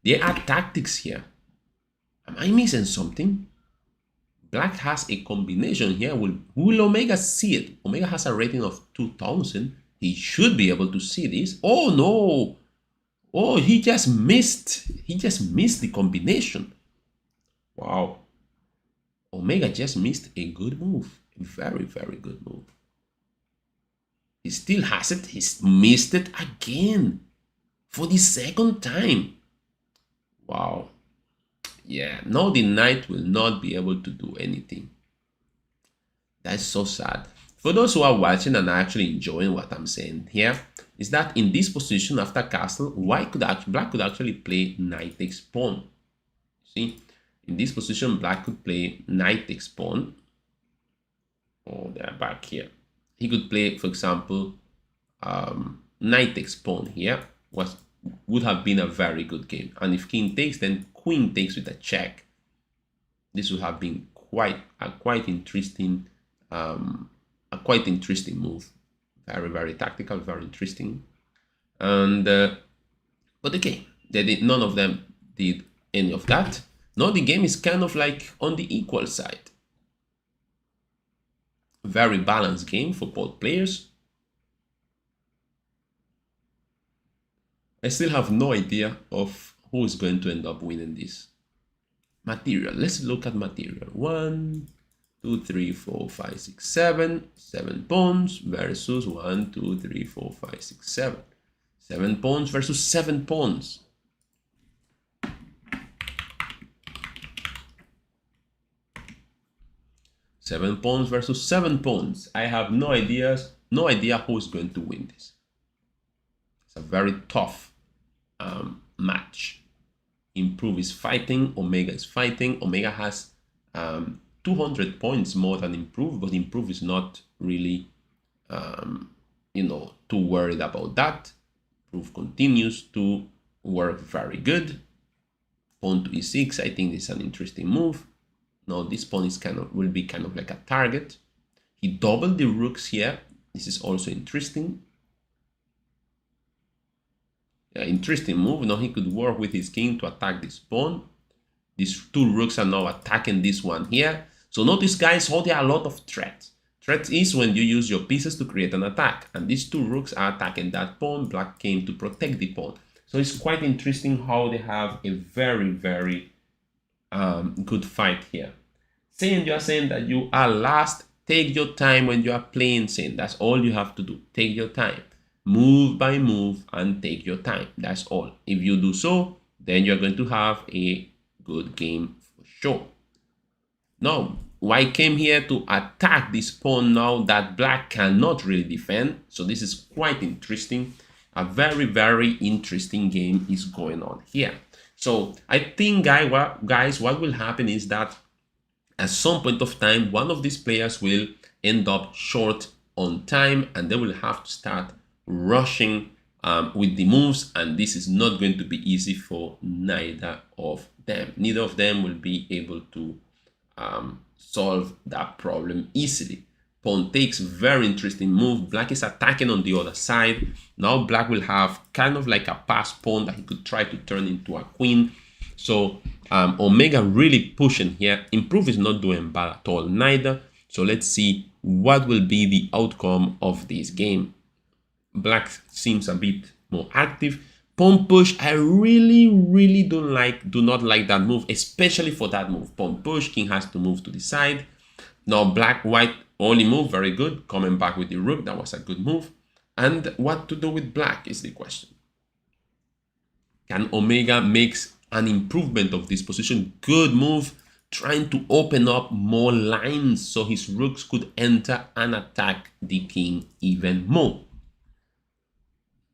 There are tactics here. Am I missing something? Black has a combination here. Will Omega see it? Omega has a rating of 2000. He should be able to see this. Oh no! Oh, he just missed. He just missed the combination. Wow. Omega just missed a good move. A very, very good move. He still has it. He's missed it again. For the second time. Wow. Yeah, now the knight will not be able to do anything. That's so sad. For those who are watching and are actually enjoying what I'm saying here, is that in this position after castle, black could actually play knight takes pawn. See, in this position, black could play knight takes pawn. Oh, they're back here. He could play, for example, knight takes pawn here. Would have been a very good game. And if king takes, then queen takes with a check. This would have been quite interesting move. Very, very tactical, very interesting. And but okay, none of them did any of that. Now the game is kind of like on the equal side. Very balanced game for both players. I still have no idea of who is going to end up winning this. Material. Let's look at material. 1, 2, 3, 4, 5, 6, 7. 7 pawns versus 1, 2, 3, 4, 5, 6, 7. 7 pawns versus 7 pawns. Seven pawns versus 7 pawns. I have no idea who is going to win this. It's a very tough match. Improve is fighting, Omega is fighting. Omega has 200 points more than Improve, but Improve is not really, too worried about that. Improve continues to work very good. Pawn to e6, I think this is an interesting move. Now this pawn is will be kind of like a target. He doubled the rooks here. This is also interesting. Yeah, interesting move. Now he could work with his king to attack this pawn. These 2 rooks are now attacking this one here. So notice, guys, how there are a lot of threats. Threat is when you use your pieces to create an attack. And these 2 rooks are attacking that pawn. Black came to protect the pawn. So it's quite interesting how they have a very, very good fight here. Saying you are saying that you are last, take your time when you are playing, saying that's all you have to do. Take your time. Move by move and take your time. That's all. If you do so, then you're going to have a good game for sure. Now, white came here to attack this pawn now that black cannot really defend. So this is quite interesting. A very, very interesting game is going on here. So I think, guys, what will happen is that at some point of time, one of these players will end up short on time and they will have to start rushing with the moves, and this is not going to be easy for neither of them. Neither of them will be able to solve that problem easily. Pawn takes, very interesting move. Black is attacking on the other side. Now black will have kind of like a passed pawn that he could try to turn into a queen. So Omega really pushing here. Improve is not doing bad at all neither. So let's see what will be the outcome of this game. Black seems a bit more active. Pawn push, I really do not like that move, especially for that move. Pawn push, king has to move to the side. Now white only move, very good. Coming back with the rook, that was a good move. And what to do with black is the question. Can Omega makes an improvement of this position? Good move, trying to open up more lines so his rooks could enter and attack the king even more.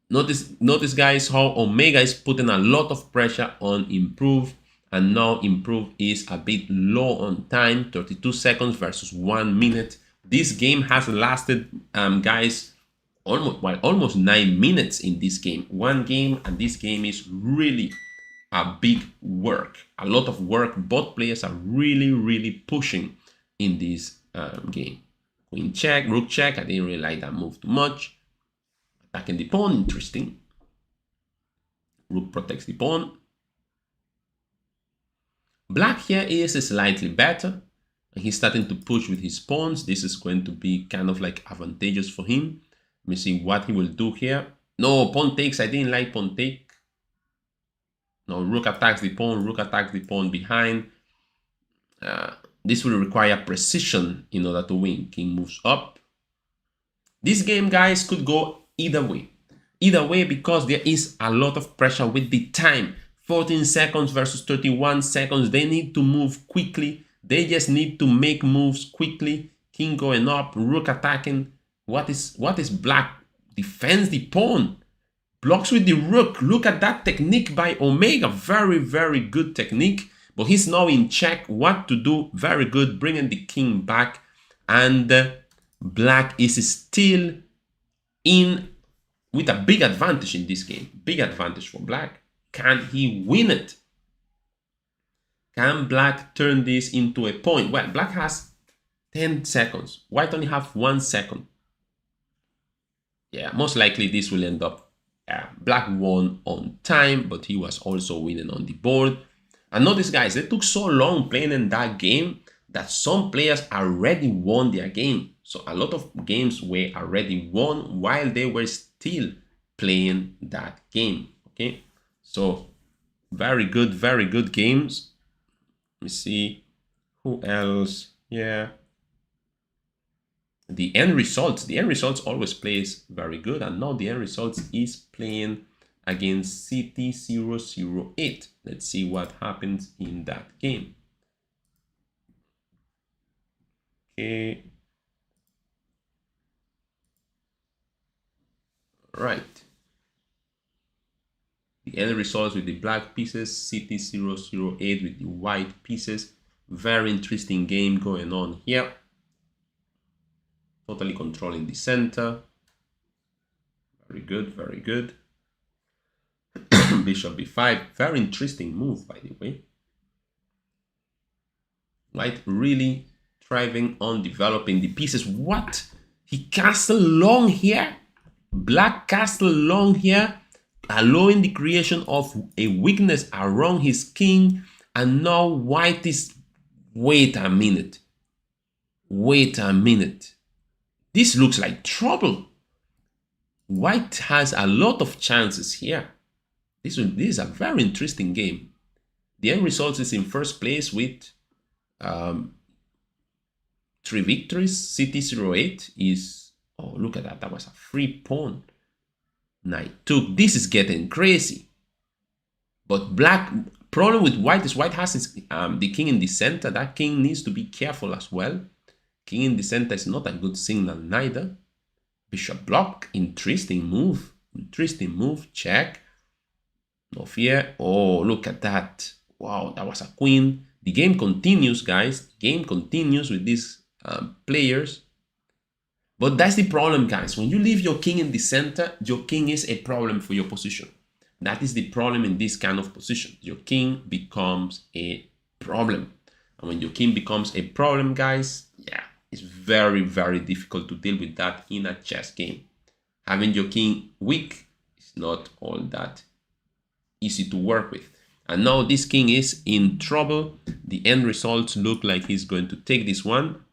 Notice, guys, how Omega is putting a lot of pressure on Improve, and now Improve is a bit low on time, 32 seconds versus 1 minute. This game has lasted, guys, almost 9 minutes in this game. One game, and this game is really a big work. A lot of work. Both players are really pushing in this game. Queen check, rook check. I didn't really like that move too much. Attacking the pawn, interesting. Rook protects the pawn. Black here is slightly better. He's starting to push with his pawns. This is going to be kind of like advantageous for him. Let me see what he will do here. No, pawn takes. I didn't like pawn take. No, rook attacks the pawn. Rook attacks the pawn behind. This will require precision in order to win. King moves up. This game, guys, could go either way. Either way, because there is a lot of pressure with the time. 14 seconds versus 31 seconds. They need to move quickly. They just need to make moves quickly. King going up, rook attacking. What is black? Defends the pawn. Blocks with the rook. Look at that technique by Omega. Very good technique. But he's now in check. What to do? Very good. Bringing the king back. And black is still in with a big advantage in this game. Big advantage for black. Can he win it? Can black turn this into a point? Well, black has 10 seconds. White only have 1 second. Yeah, most likely this will end up black won on time, but he was also winning on the board. And notice, guys, they took so long playing in that game that some players already won their game. So a lot of games were already won while they were still playing that game. Okay, so very good games. Let me see who else. Yeah, the end results always plays very good, and now the end results is playing against CT008. Let's see what happens in that game. Okay, right. The end results with the black pieces, CT008 with the white pieces. Very interesting game going on here. Totally controlling the center. Very good. Bishop b5. Very interesting move, by the way. White really thriving on developing the pieces. What? He castled long here. Black castled long here, allowing the creation of a weakness around his king. And now white is... Wait a minute. This looks like trouble. White has a lot of chances here. This is a very interesting game. The end result is in first place with 3 victories. CT08 is... Oh, look at that. That was a free pawn. Knight took. This is getting crazy. But black... Problem with white is white has his, the king in the center. That king needs to be careful as well. King in the center is not a good signal neither. Bishop block. Interesting move. Check. No fear. Oh, look at that. Wow, that was a queen. The game continues, guys. The game continues with these players. But that's the problem, guys. When you leave your king in the center, your king is a problem for your position. That is the problem in this kind of position. Your king becomes a problem. And when your king becomes a problem, guys, yeah, it's very difficult to deal with that in a chess game. Having your king weak is not all that easy to work with. And now this king is in trouble. The end results look like he's going to take this one.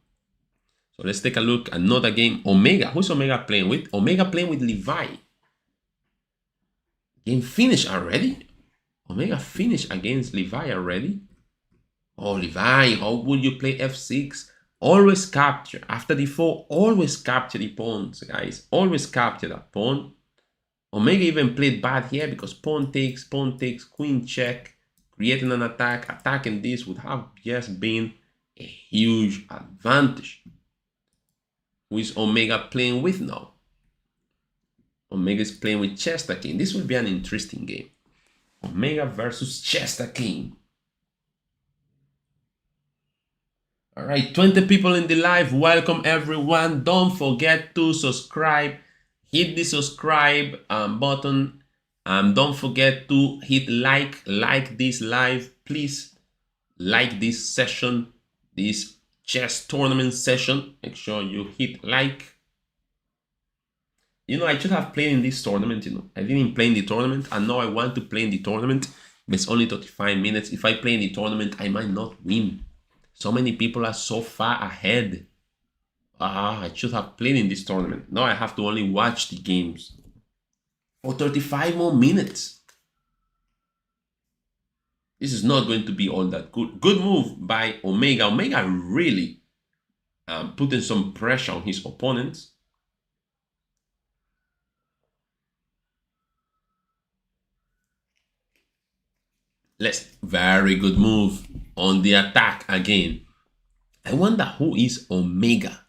So let's take a look. Another game. Omega. Who's Omega playing with? Omega playing with Levi. Game finished already? Omega finished against Levi already? Oh, Levi, how would you play f6? Always capture. After d4, always capture the pawns, guys. Always capture that pawn. Omega even played bad here because pawn takes, queen check, creating an attack. Attacking this would have just been a huge advantage. Who is Omega playing with now? Omega is playing with Chester King. This will be an interesting game. Omega versus Chester King. All right, 20 people in the live. Welcome everyone. Don't forget to subscribe. Hit the subscribe button. Don't forget to hit like this live. Please like this session, this chess tournament session. Make sure you hit like. You know, I should have played in this tournament, you know. I didn't play in the tournament, and now I want to play in the tournament. But it's only 35 minutes. If I play in the tournament, I might not win. So many people are so far ahead. I should have played in this tournament. Now I have to only watch the games for 35 more minutes. This is not going to be all that good. Good move by Omega. Omega really putting some pressure on his opponents. Very good move on the attack again. I wonder who is Omega.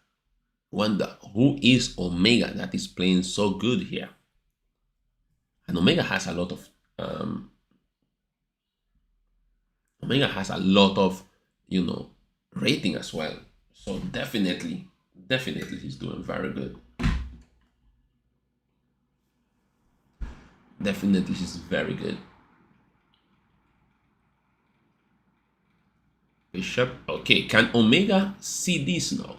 Wonder who is Omega that is playing so good here. And Omega has a lot of you know, rating as well. So definitely he's doing very good. Definitely he's very good. Bishop. Okay, can Omega see this now?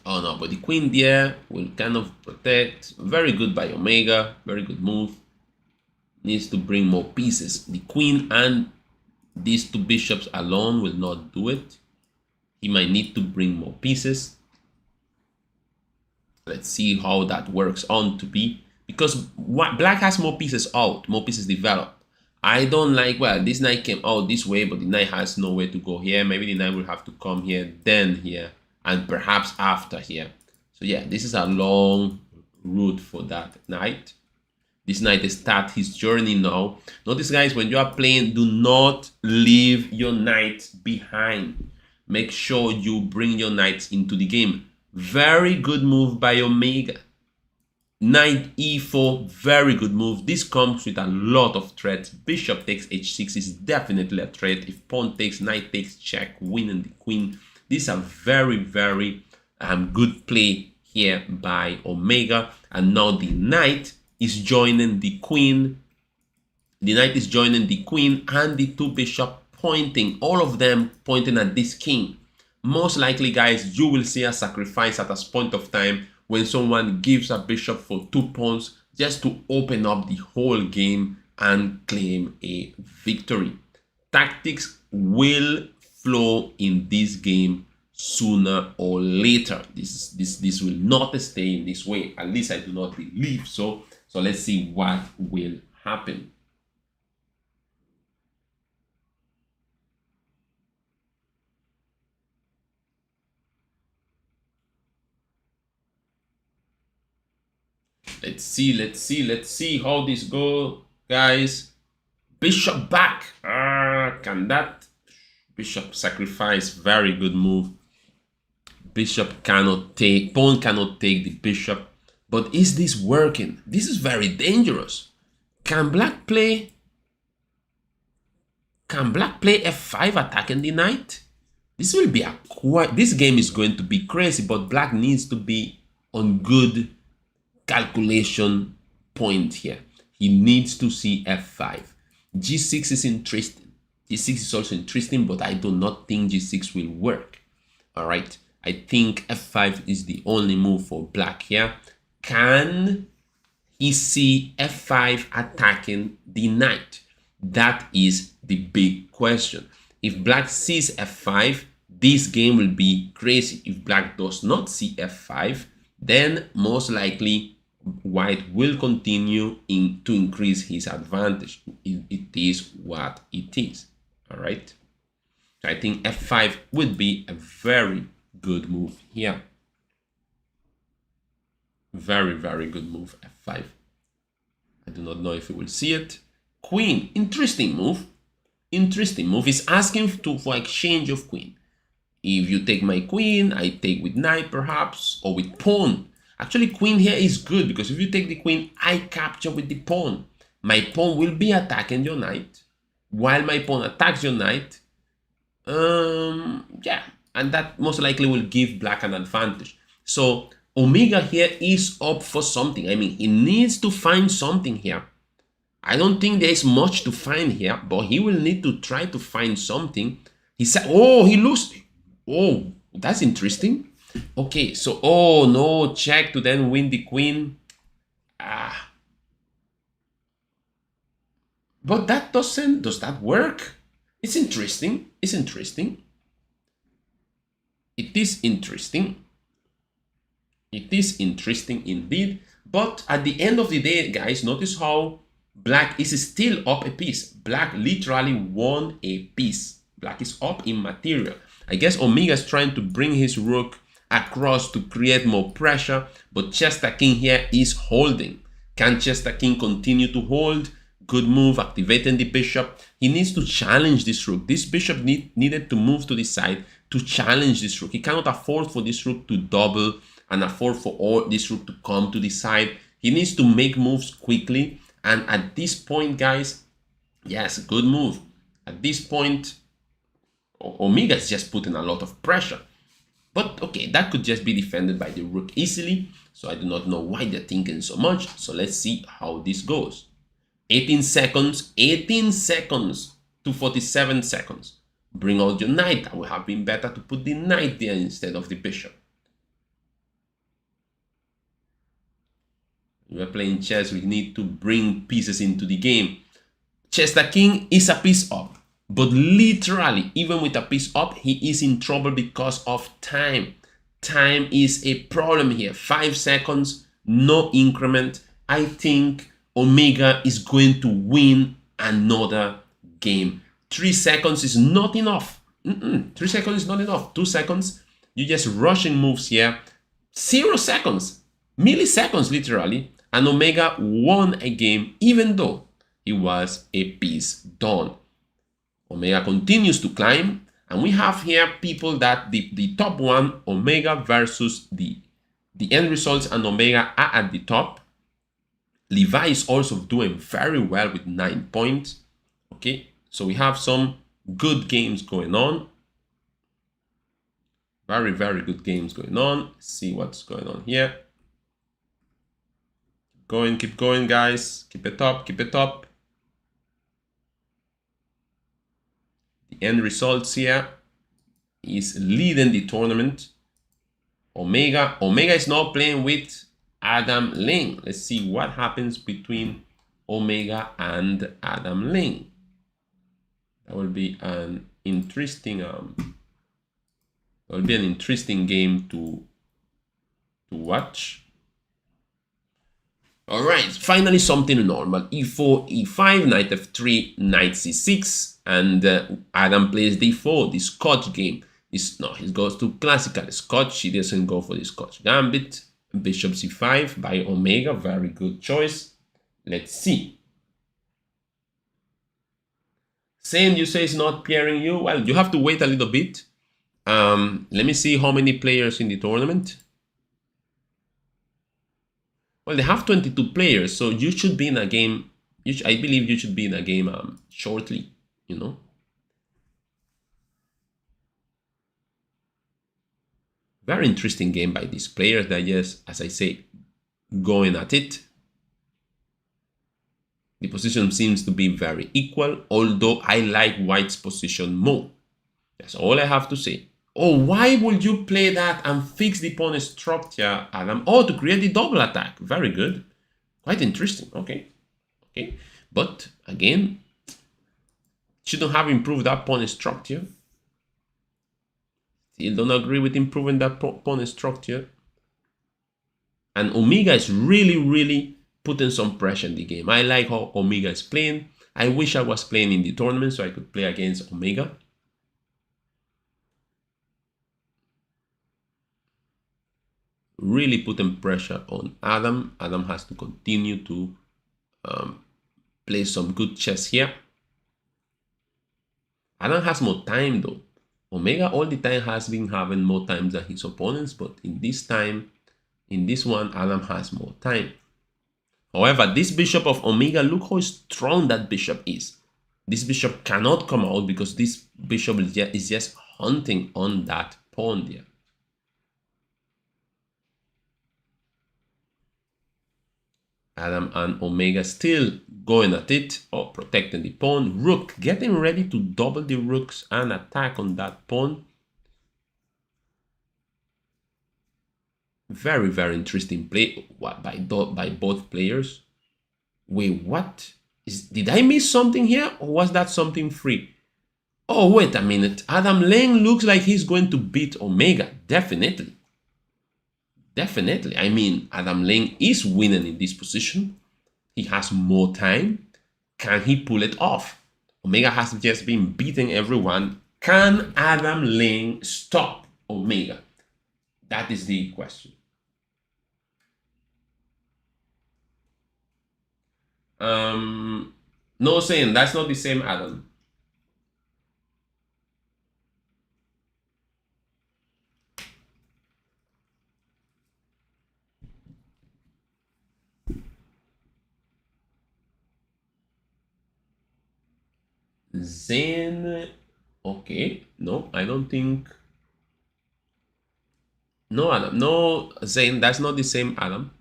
Oh no, but the queen there will kind of protect. Very good by Omega. Very good move. Needs to bring more pieces. The queen and these two bishops alone will not do it. He might need to bring more pieces. Let's see how that works on to be. Because black has more pieces out. More pieces developed. I don't like, well, this knight came out this way, but the knight has nowhere to go here. Maybe the knight will have to come here, then here, and perhaps after here. So yeah, this is a long route for that knight. This knight starts his journey now. Notice, guys, when you are playing, do not leave your knights behind. Make sure you bring your knights into the game. Very good move by Omega. Knight e4, very good move. This comes with a lot of threats. Bishop takes h6 is definitely a threat. If pawn takes, knight takes check, winning the queen. These are very good play here by Omega. And now the knight is joining the queen. The knight is joining the queen and the two bishops pointing, all of them pointing at this king. Most likely, guys, you will see a sacrifice at a point of time when someone gives a bishop for 2 pawns just to open up the whole game and claim a victory. Tactics will flow in this game sooner or later. This will not stay in this way. At least I do not believe so. So let's see what will happen. Let's see how this goes, guys. Bishop back. Can that bishop sacrifice? Very good move. Bishop cannot take, pawn cannot take the bishop. But is this working? This is very dangerous. Can black play f5 attacking the knight? This will be this game is going to be crazy, but black needs to be on good calculation point here. He needs to see f5. g6 is interesting. g6 is also interesting, but I do not think g6 will work. All right, I think f5 is the only move for black here. Can he see f5 attacking the knight? That is the big question. If black sees f5, this game will be crazy. If black does not see f5, then most likely white will continue to increase his advantage. It is what it is. All right. So I think f5 would be a very good move here. Very good move, f5. I do not know if you will see it. Queen, interesting move. Interesting move. Is asking for exchange of queen. If you take my queen, I take with knight perhaps, or with pawn. Actually, queen here is good because if you take the queen, I capture with the pawn. My pawn will be attacking your knight. While my pawn attacks your knight, yeah, and that most likely will give black an advantage. So Omega here is up for something. I mean, he needs to find something here. I don't think there is much to find here, but he will need to try to find something. He said, oh, he lost. Oh, that's interesting. Okay, so, oh no, check to then win the queen. But that does that work? It's interesting. It's interesting. It is interesting. It is interesting indeed. But at the end of the day, guys, notice how black is still up a piece. Black literally won a piece. Black is up in material. I guess Omega is trying to bring his rook across to create more pressure, but Chester King here is holding. Can Chester King continue to hold? Good move, activating the bishop. He needs to challenge this rook. This bishop needed to move to the side to challenge this rook. He cannot afford for this rook to double and afford for all this rook to come to the side. He needs to make moves quickly. And at this point, guys, yes, good move. At this point, Omega is just putting a lot of pressure. But okay, that could just be defended by the rook easily. So I do not know why they're thinking so much. So let's see how this goes. 18 seconds to 47 seconds. Bring out your knight. That would have been better to put the knight there instead of the bishop. We're playing chess, we need to bring pieces into the game. Chester King is a piece up, but literally, even with a piece up, he is in trouble because of time. Time is a problem here. 5 seconds, no increment. I think Omega is going to win another game. 3 seconds is not enough. 3 seconds is not enough. 2 seconds, you're just rushing moves here. 0 seconds, milliseconds literally. And Omega won a game even though it was a piece down. Omega continues to climb, and we have here people that the top one, Omega versus the end results, and Omega are at the top. Levi is also doing very well with 9 points. Okay, so we have some good games going on. Very, very good games going on. Let's see what's going on here. Keep going, guys. Keep it up, keep it up. The end results here is leading the tournament. Omega is now playing with Adam Ling. Let's see what happens between Omega and Adam Ling. That will be an interesting game to watch. All right, finally something normal. E4, E5, knight F3, knight C6, and Adam plays D4. The Scotch game is no, he goes to classical Scotch. He doesn't go for the Scotch gambit. Bishop C5 by Omega, very good choice. Let's see. Saying you say it's not pairing you. Well, you have to wait a little bit. Let me see how many players in the tournament. Well, they have 22 players, so you should be in a game. I believe you should be in a game shortly, you know. Very interesting game by these players. They're just, as I say, going at it. The position seems to be very equal, although I like White's position more. That's all I have to say. Oh, why would you play that and fix the pawn structure, Adam? Oh, to create the double attack. Very good. Quite interesting. Okay. Okay. But again, shouldn't have improved that pawn structure. Still don't agree with improving that pawn structure. And Omega is really putting some pressure in the game. I like how Omega is playing. I wish I was playing in the tournament so I could play against Omega. Really putting pressure on Adam. Adam has to continue to play some good chess here. Adam has more time though. Omega all the time has been having more time than his opponents, but in this one, Adam has more time. However, this bishop of Omega, look how strong that bishop is. This bishop cannot come out because this bishop is just hunting on that pawn there. Adam and Omega still going at it, or protecting the pawn. Rook getting ready to double the rooks and attack on that pawn. Very, very interesting play by both players. Wait, what? Did I miss something here, or was that something free? Oh, wait a minute. Adam Lang looks like he's going to beat Omega. Definitely. Definitely. I mean, Adam Lang is winning in this position. He has more time. Can he pull it off? Omega has just been beating everyone. Can Adam Lang stop Omega? That is the question. No, saying that's not the same Adam. Zen, okay, no, I don't think. No, Adam, no, Zen, that's not the same Adam.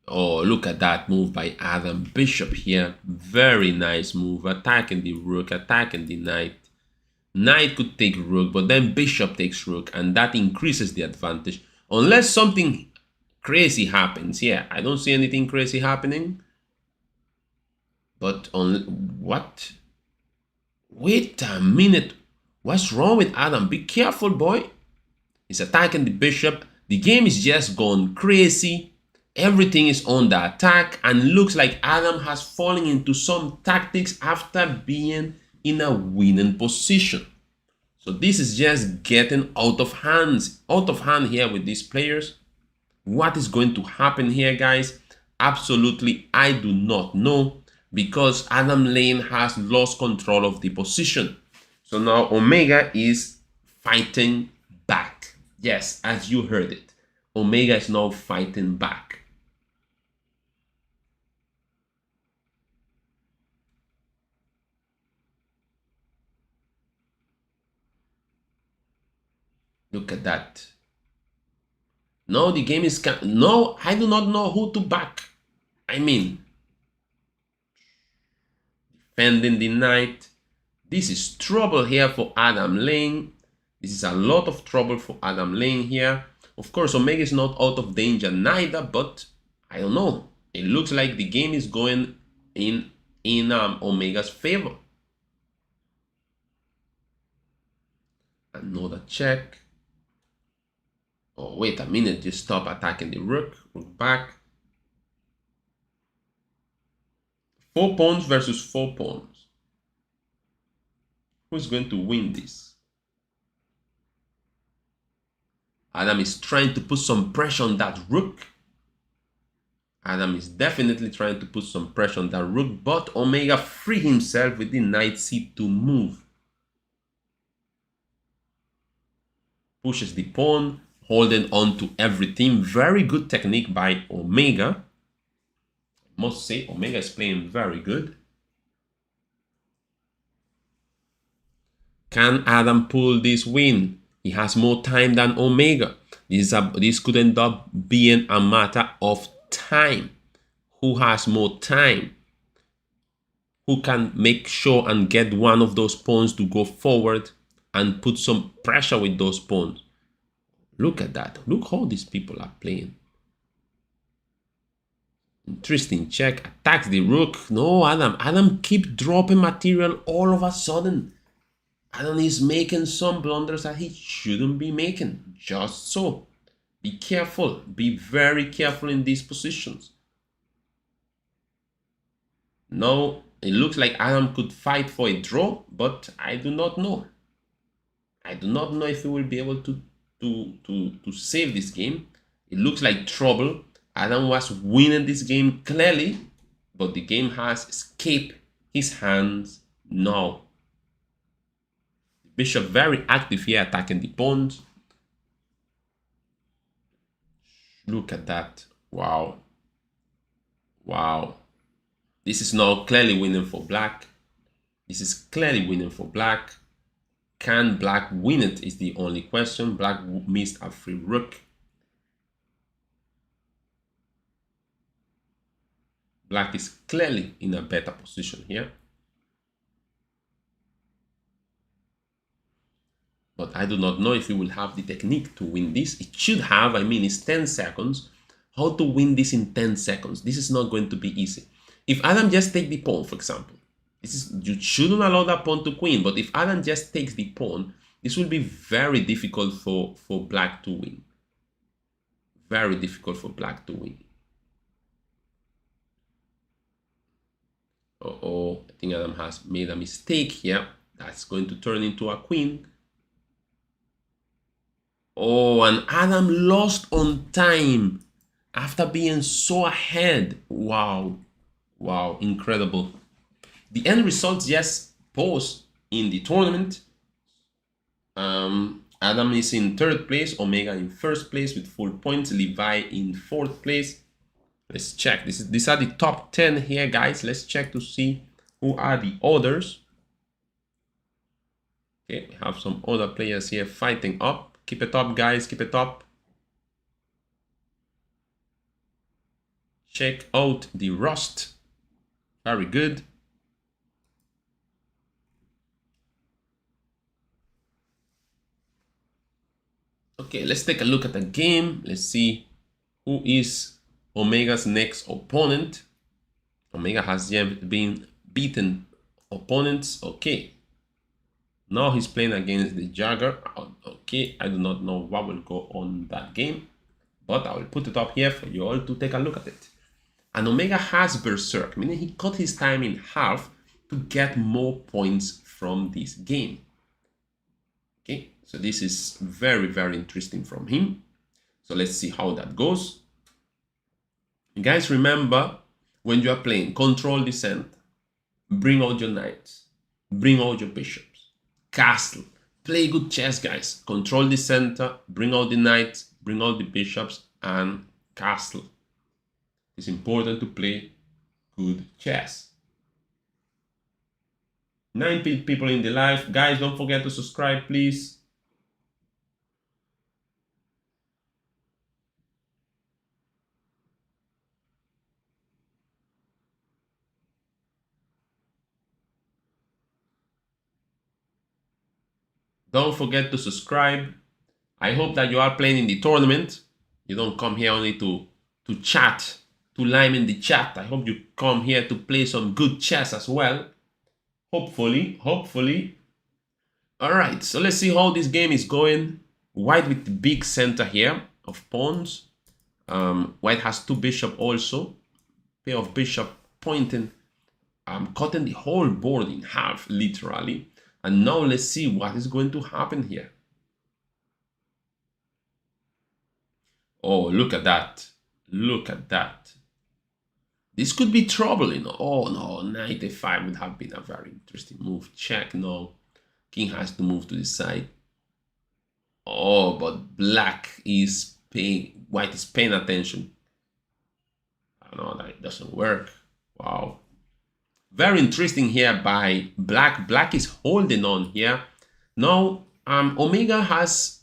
Oh, look at that move by Adam. Bishop here. Very nice move. Attacking the rook, attacking the knight. Knight could take rook, but then bishop takes rook, and that increases the advantage. Unless something crazy happens. Yeah, I don't see anything crazy happening. But on what? Wait a minute. What's wrong with Adam? Be careful, boy. He's attacking the bishop. The game is just gone crazy. Everything is on the attack, and looks like Adam has fallen into some tactics after being in a winning position. So this is just getting out of hand here with these players. What is going to happen here, guys? Absolutely, I do not know, because Adam Lane has lost control of the position. So now Omega is fighting back. Yes, as you heard it. Omega is now fighting back. Look at that. No, the game is... No, I do not know who to back. I mean, defending the knight. This is trouble here for Adam Lane. This is a lot of trouble for Adam Lane here. Of course, Omega is not out of danger neither, but I don't know. It looks like the game is going in Omega's favor. Another check. Oh, wait a minute, just stop attacking the rook. Rook back. 4 pawns versus 4 pawns. Who's going to win this? Adam is trying to put some pressure on that rook. Adam is definitely trying to put some pressure on that rook, but Omega free himself with the knight c2 move. Pushes the pawn, holding on to everything. Very good technique by Omega. I must say, Omega is playing very good. Can Adam pull this win? He has more time than Omega. This could end up being a matter of time. Who has more time? Who can make sure and get one of those pawns to go forward and put some pressure with those pawns? Look at that. Look how these people are playing. Interesting check. Attacks the rook. No, Adam. Adam keep dropping material all of a sudden. Adam is making some blunders that he shouldn't be making. Just so. Be careful. Be very careful in these positions. Now, it looks like Adam could fight for a draw, but I do not know. I do not know if he will be able to save this game. It looks like trouble. Adam was winning this game clearly, but the game has escaped his hands now. The bishop very active here, attacking the pawns. Look at that. Wow. Wow. This is now clearly winning for black. This is clearly winning for black. Can black win it is the only question. Black missed a free rook. Black is clearly in a better position here. But I do not know if he will have the technique to win this. It should have, I mean, it's 10 seconds. How to win this in 10 seconds? This is not going to be easy. If Adam just take the pawn, for example, you shouldn't allow that pawn to queen, but if Adam just takes the pawn, this will be very difficult for black to win. Very difficult for black to win. Uh-oh, I think Adam has made a mistake here. That's going to turn into a queen. Oh, and Adam lost on time after being so ahead. Wow. Wow, incredible. The end results just posed in the tournament. Adam is in 3rd place, Omega in 1st place with full points, Levi in 4th place. Let's check. These are the top 10 here, guys. Let's check to see who are the others. Okay, we have some other players here fighting up. Keep it up, guys. Keep it up. Check out the rust. Very good. Okay, let's take a look at the game. Let's see who is Omega's next opponent. Omega has been beaten opponents. Okay. Now he's playing against the Jagger. Okay, I do not know what will go on that game, but I will put it up here for you all to take a look at it. And Omega has Berserk, meaning he cut his time in half to get more points from this game. Okay, so this is very, very interesting from him. So let's see how that goes. You guys remember, when you are playing, control the center, bring out your knights, bring out your bishops, castle, play good chess, guys. Control the center, bring out the knights, bring out the bishops, and castle. It's important to play good chess. 9 people in the live. Guys, don't forget to subscribe, please. Don't forget to subscribe. I hope that you are playing in the tournament. You don't come here only to chat, to lime in the chat. I hope you come here to play some good chess as well. Hopefully. All right, so let's see how this game is going. White with the big center here of pawns. White has 2 bishops also. Pair of bishop pointing. Cutting the whole board in half, literally. And now let's see what is going to happen here. Oh, look at that. Look at that. This could be trouble, you know. Oh, no, knight a5 would have been a very interesting move. Check, no. King has to move to the side. Oh, but black is paying, white is paying attention. I know that it doesn't work. Wow. Very interesting here by black. Black is holding on here. Now, Omega has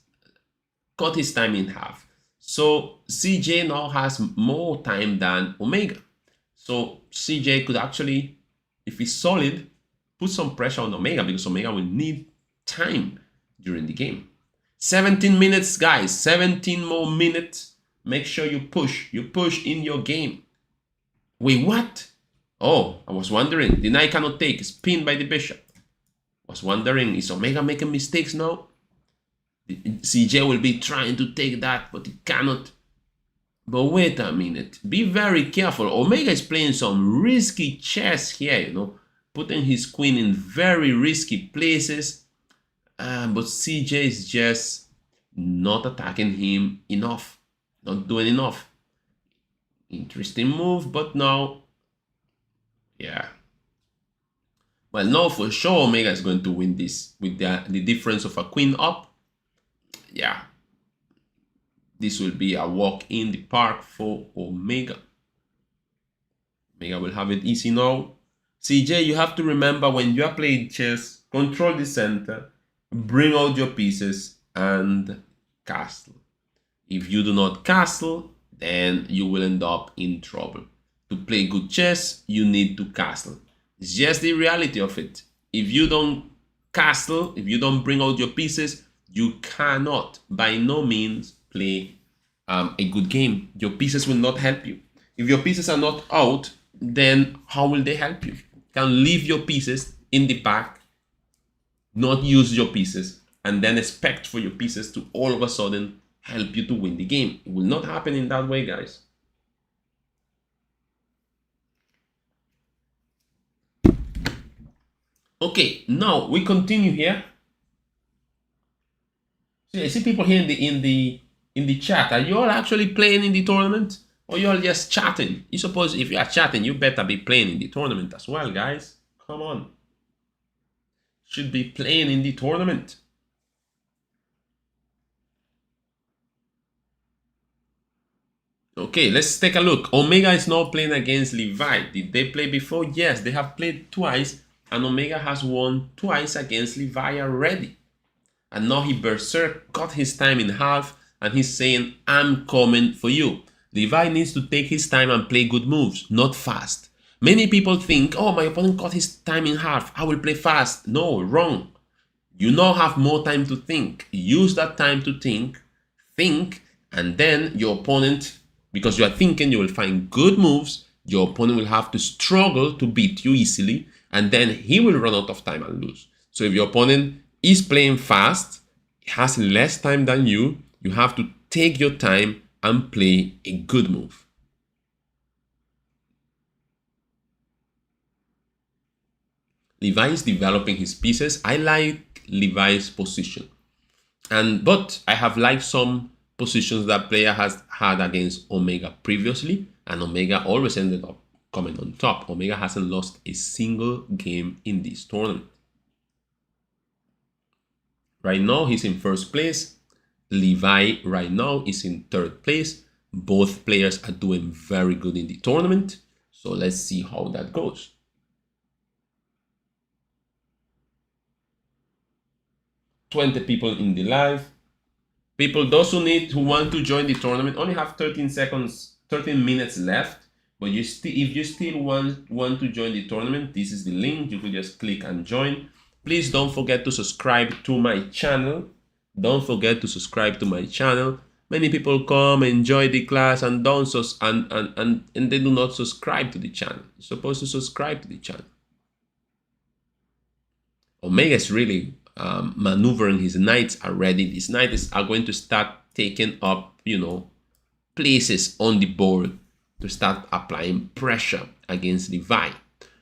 cut his time in half. So CJ now has more time than Omega. So CJ could actually, if he's solid, put some pressure on Omega, because Omega will need time during the game. 17 minutes, guys. 17 more minutes. Make sure you push. You push in your game. Wait, what? Oh, I was wondering. The knight cannot take. It's pinned by the bishop. I was wondering, is Omega making mistakes now? CJ will be trying to take that, but he cannot. But wait a minute. Be very careful. Omega is playing some risky chess here, you know. Putting his queen in very risky places. But CJ is just not attacking him enough. Not doing enough. Interesting move, but now... Yeah. Well, now for sure Omega is going to win this with the difference of a queen up. Yeah. This will be a walk in the park for Omega. Omega will have it easy now. CJ, you have to remember, when you are playing chess, control the center, bring out your pieces and castle. If you do not castle, then you will end up in trouble. To play good chess, you need to castle. It's just the reality of it. If you don't castle, if you don't bring out your pieces, you cannot by no means play a good game. Your pieces will not help you. If your pieces are not out, then how will they help you? You can leave your pieces in the back, not use your pieces, and then expect for your pieces to all of a sudden help you to win the game. It will not happen in that way, guys. Okay, now we continue here. See, I see people here in the chat. Are you all actually playing in the tournament, or you all just chatting? You suppose if you are chatting, you better be playing in the tournament as well, guys. Come on, should be playing in the tournament. Okay, let's take a look. Omega is now playing against Levi. Did they play before? Yes, they have played twice, and Omega has won twice against Levi already. And now he berserk cut his time in half, and he's saying, I'm coming for you. Levi needs to take his time and play good moves, not fast. Many people think, oh, my opponent cut his time in half, I will play fast. No, wrong. You now have more time to think. Use that time to think, and then your opponent, because you are thinking, you will find good moves. Your opponent will have to struggle to beat you easily, and then he will run out of time and lose. So if your opponent is playing fast, has less time than you, you have to take your time and play a good move. Levi is developing his pieces. I like Levi's position, but I have liked some positions that player has had against Omega previously, and Omega always ended up coming on top. Omega hasn't lost a single game in this tournament. Right now he's in first place. Levi right now is in third place. Both players are doing very good in the tournament, so let's see how that goes. $20 people in the live. People, those who want to join the tournament, only have 13 minutes left. But if you still want to join the tournament, this is the link. You could just click and join. Please don't forget to subscribe to my channel. Don't forget to subscribe to my channel. Many people come, enjoy the class, and they do not subscribe to the channel. You're supposed to subscribe to the channel. Omega is really maneuvering his knights already. These knights are going to start taking up, places on the board to start applying pressure against Levi.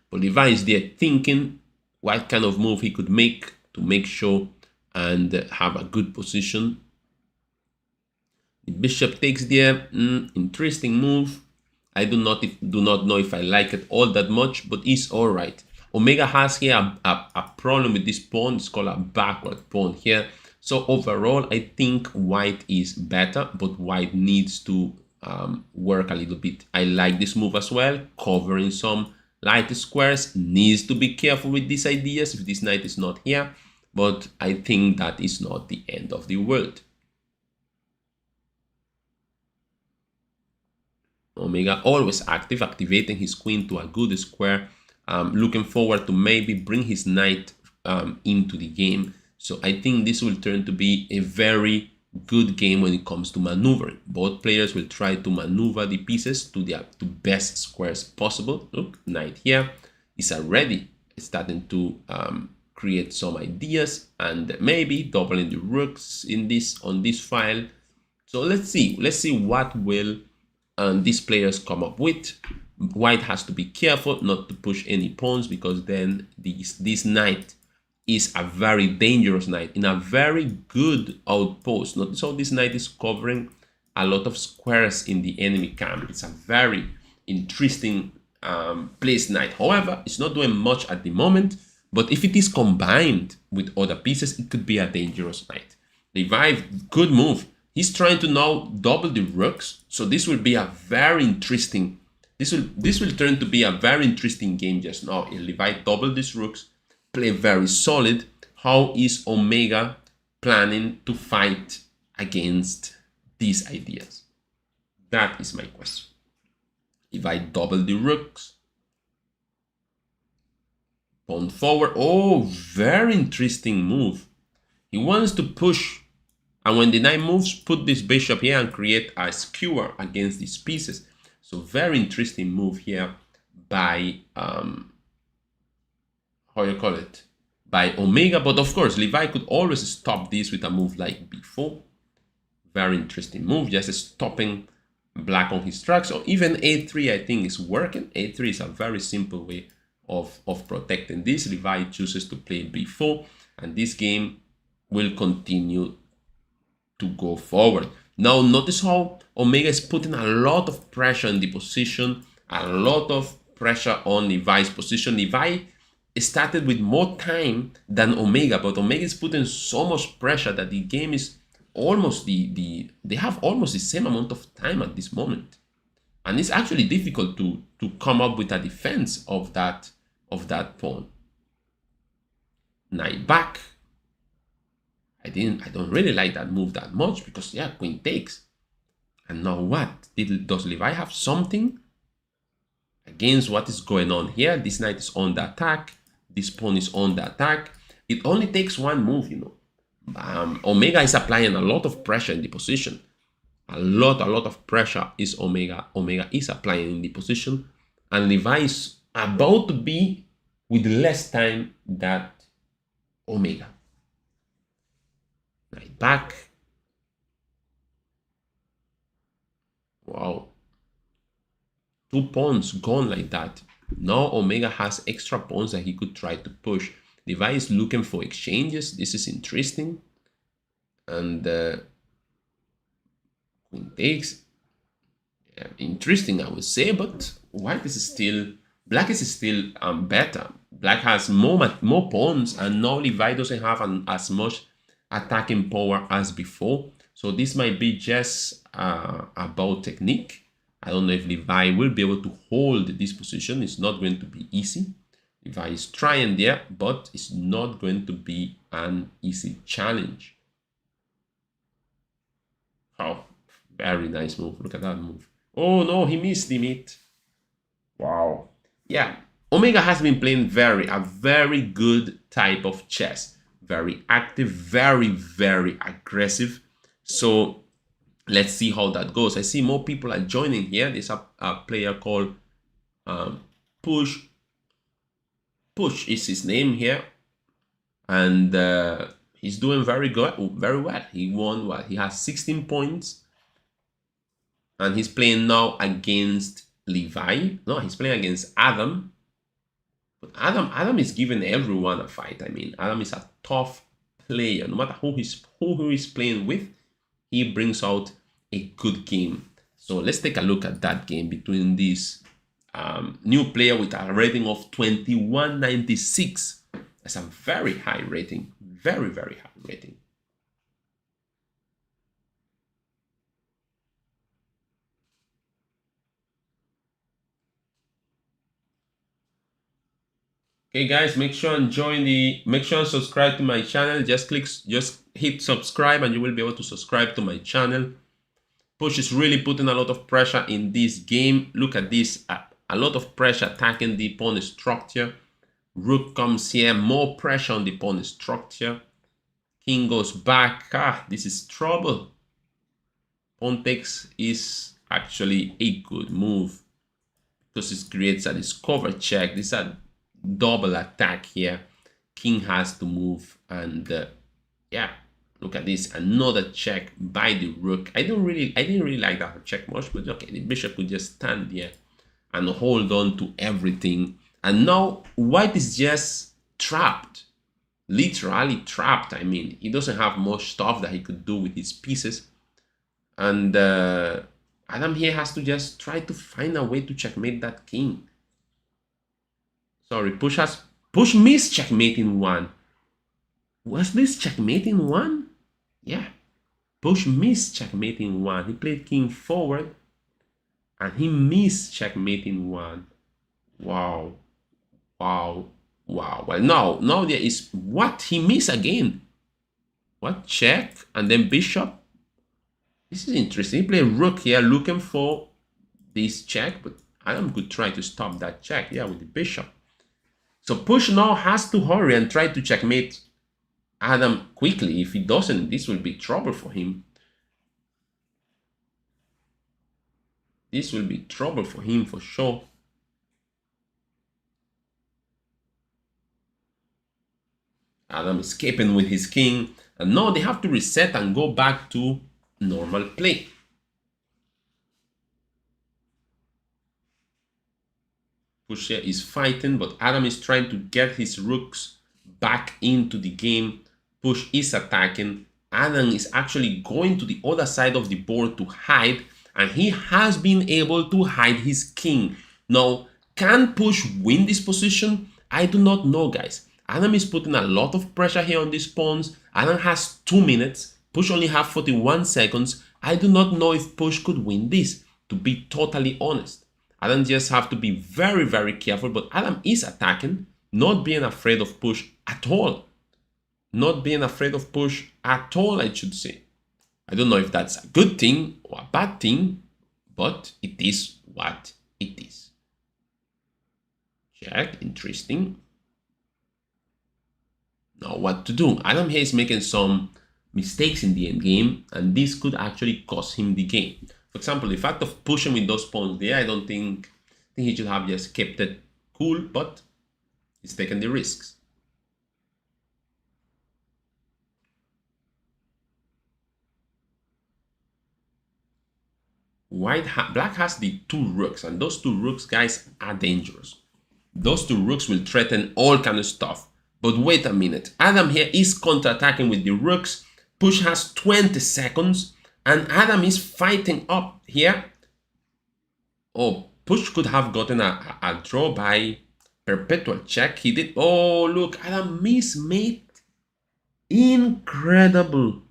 But Levi is there thinking what kind of move he could make to make sure and have a good position. The bishop takes there. Interesting move. I do not know if I like it all that much, but it's all right. Omega has here a problem with this pawn. It's called a backward pawn here. So overall, I think white is better, but white needs to work a little bit. I like this move as well, covering some light squares. Needs to be careful with these ideas if this knight is not here, but I think that is not the end of the world. Omega always active, activating his queen to a good square. Looking forward to maybe bring his knight into the game. So I think this will turn to be a very good game when it comes to maneuvering. Both players will try to maneuver the pieces to the best squares possible. Look, knight here is already starting to create some ideas, and maybe doubling the rooks on this file. So let's see what will these players come up with. White has to be careful not to push any pawns, because then this knight is a very dangerous knight in a very good outpost. Notice how this knight is covering a lot of squares in the enemy camp. It's a very interesting placed knight. However, it's not doing much at the moment, but if it is combined with other pieces, it could be a dangerous knight. Levi, good move. He's trying to now double the rooks, so this will be a very interesting. This will turn to be a very interesting game just now. If Levi double these rooks, play very solid. how is Omega planning to fight against these ideas? That is my question. If I double the rooks, pawn forward, oh, very interesting move. He wants to push, and when the knight moves, put this bishop here and create a skewer against these pieces. So very interesting move here by how you call it, by Omega. But of course, Levi could always stop this with a move like b4. Very interesting move, just stopping black on his tracks. Or even a3, I think, is working. a3 is a very simple way of protecting this. Levi chooses to play b4, and this game will continue to go forward. Now notice how Omega is putting a lot of pressure in the position, a lot of pressure on Levi's position. Levi started with more time than Omega, but Omega is putting so much pressure that the game is almost they have almost the same amount of time at this moment, and it's actually difficult to come up with a defense of that pawn. Knight back. I don't really like that move that much, because yeah, queen takes. And now what? Does Levi have something against what is going on here? This knight is on the attack. This pawn is on the attack. It only takes one move, you know. Omega is applying a lot of pressure in the position. A lot of pressure is Omega is applying in the position. And Levi is about to be with less time than Omega. Knight back. Wow. 2 pawns gone like that. Now Omega has extra pawns that he could try to push. Levi is looking for exchanges. This is interesting. And queen takes. Yeah, interesting, I would say, but black is still better. Black has more pawns, and now Levi doesn't have as much attacking power as before. So this might be just about technique. I don't know if Levi will be able to hold this position. It's not going to be easy. Levi is trying there, but it's not going to be an easy challenge. Oh, very nice move. Look at that move. Oh no, he missed the mate. Wow. Yeah, Omega has been playing a very good type of chess. Very active, very aggressive. So let's see how that goes. I see more people are joining here. There's a player called Push is his name here, and he's doing very well. He won what? He has 16 points, and he's playing now against Levi. No, he's playing against Adam. But Adam is giving everyone a fight. I mean, Adam is a tough player. No matter who he's playing with, he brings out a good game. So let's take a look at that game between this new player with a rating of 2196. That's a very high rating. Very high rating. Okay guys, make sure and subscribe to my channel. Just hit subscribe and you will be able to subscribe to my channel. Push is really putting a lot of pressure in this game. Look at this, a lot of pressure attacking the pawn structure. Rook comes here, more pressure on the pawn structure. King goes back. This is trouble. Pawn takes is actually a good move because it creates a discover check. This is a double attack here. King has to move, and yeah, look at this, another check by the rook. I didn't really like that check much, but okay, the bishop could just stand there and hold on to everything. And now white is just trapped, literally trapped. I mean, he doesn't have much stuff that he could do with his pieces, and Adam here has to just try to find a way to checkmate that king. Sorry, Push missed checkmate in one. Was this checkmate in one? Yeah. Push missed checkmate in one. He played king forward and he missed checkmate in one. Wow. Wow. Well, now there is what he missed again. What? Check and then bishop. This is interesting. He played rook here looking for this check, but Adam could try to stop that check, yeah, with the bishop. So push now has to hurry and try to checkmate Adam quickly. If he doesn't, this will be trouble for him. This will be trouble for him for sure. Adam escaping with his king, and now they have to reset and go back to normal play. Push here is fighting, but Adam is trying to get his rooks back into the game. Push is attacking. Adam is actually going to the other side of the board to hide, and he has been able to hide his king. Now, can Push win this position? I do not know, guys. Adam is putting a lot of pressure here on these pawns. Adam has 2 minutes. Push only have 41 seconds. I do not know if Push could win this, to be totally honest. Adam just have to be very, very careful, but Adam is attacking, not being afraid of Push at all. Not being afraid of Push at all, I should say. I don't know if that's a good thing or a bad thing, but it is what it is. Check, interesting. Now what to do? Adam here is making some mistakes in the end game, and this could actually cost him the game. For example, the fact of pushing with those pawns there, I think he should have just kept it cool, but he's taking the risks. Black has the 2 rooks, and those 2 rooks, guys, are dangerous. Those 2 rooks will threaten all kind of stuff. But wait a minute, Adam here is counter-attacking with the rooks. Push has 20 seconds. And Adam is fighting up here. Oh, Push could have gotten a draw by perpetual check. He did. Oh, look, Adam mismade. Incredible.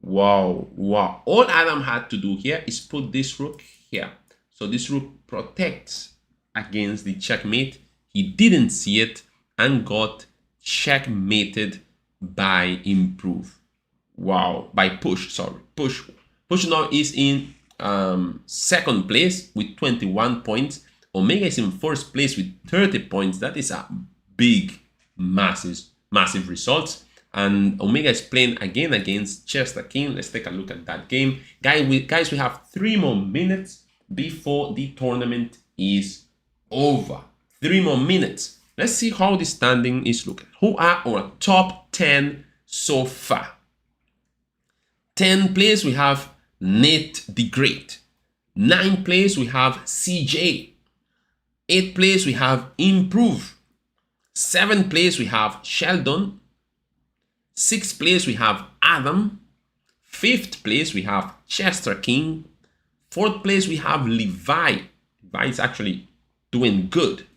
Wow, wow. All Adam had to do here is put this rook here. So this rook protects against the checkmate. He didn't see it and got checkmated by improve. Wow, by Push, sorry. Push now is in second place with 21 points. Omega is in first place with 30 points. That is a big, massive result. And Omega is playing again against Chester King. Let's take a look at that game. Guys, we have 3 more minutes before the tournament is over. 3 more minutes. Let's see how the standing is looking. Who are our top 10 so far? 10th place, we have Nate the Great. 9th place, we have CJ. 8th place, we have Improve. 7th place, we have Sheldon. 6th place, we have Adam. 5th place, we have Chester King. 4th place, we have Levi. Levi is actually doing good.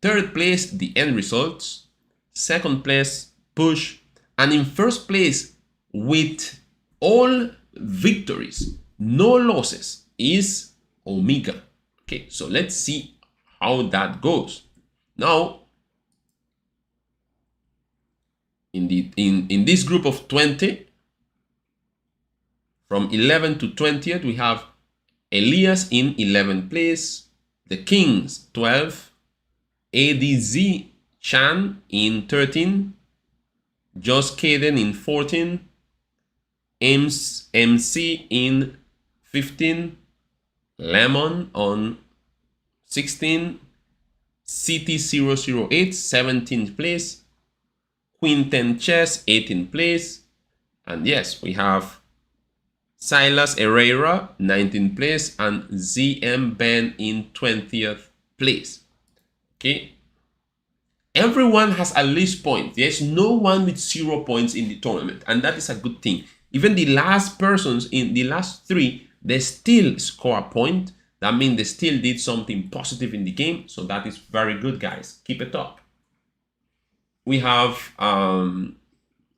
3rd place, the end results. 2nd place, Push. And in 1st place, with all victories, no losses, is Omega. Okay, so let's see how that goes. Now, in this group of 20, from 11 to 20th, we have Elias in 11th place, the Kings 12, ADZ Chan in 13, Josh Caden in 14, MC in 15, Lemon on 16, CT008 17th place, Quinten Chess 18th place, and yes, we have Silas Herrera 19th place and ZM Ben in 20th place. Okay, everyone has at least points. There's no one with 0 points in the tournament, and that is a good thing. Even the last persons in the last 3, they still score a point. That means they still did something positive in the game. So that is very good, guys. Keep it up. We have 1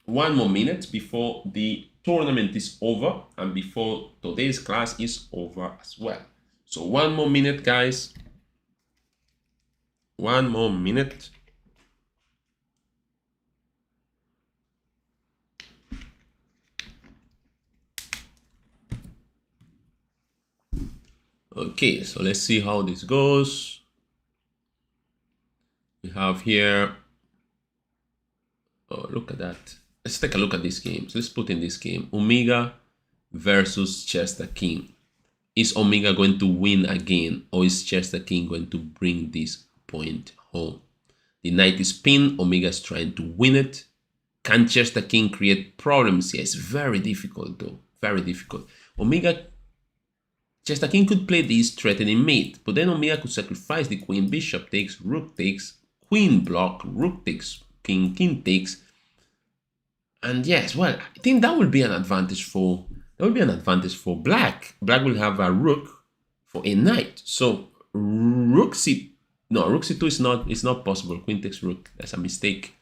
more minute before the tournament is over and before today's class is over as well. So 1 more minute, guys. One more minute. Okay, so let's see how this goes. We have here, oh, look at that. Let's take a look at this game. So let's put in this game, Omega versus Chester King. Is Omega going to win again, or is Chester King going to bring this point home? The knight is pinned, Omega is trying to win it. Can Chester King create problems here? It's very difficult though, very difficult. Chester King could play this threatening mate, but then Omega could sacrifice the queen, bishop takes, rook takes, queen block, rook takes, king, king takes. And yes, well, I think that would be an advantage for black. Black will have a rook for a knight. So rook c2 is not possible. Queen takes rook. That's a mistake.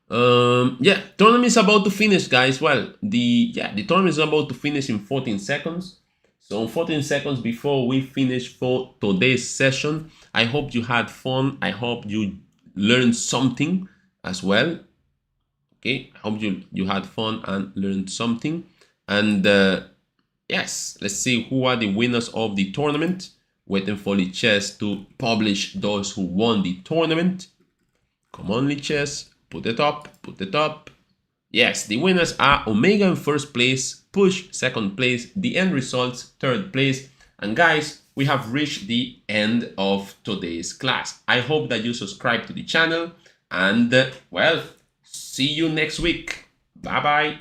Yeah, tournament is about to finish, guys. Well, the tournament is about to finish in 14 seconds. So 14 seconds before we finish for today's session, I hope you had fun. I hope you learned something as well. Okay, I hope you had fun and learned something. And yes, let's see who are the winners of the tournament. Waiting for Lichess to publish those who won the tournament. Come on, Lichess, put it up, put it up. Yes, the winners are Omega in first place, Push second place, the end results third place. And guys, we have reached the end of today's class. I hope that you subscribe to the channel and well, see you next week. Bye bye.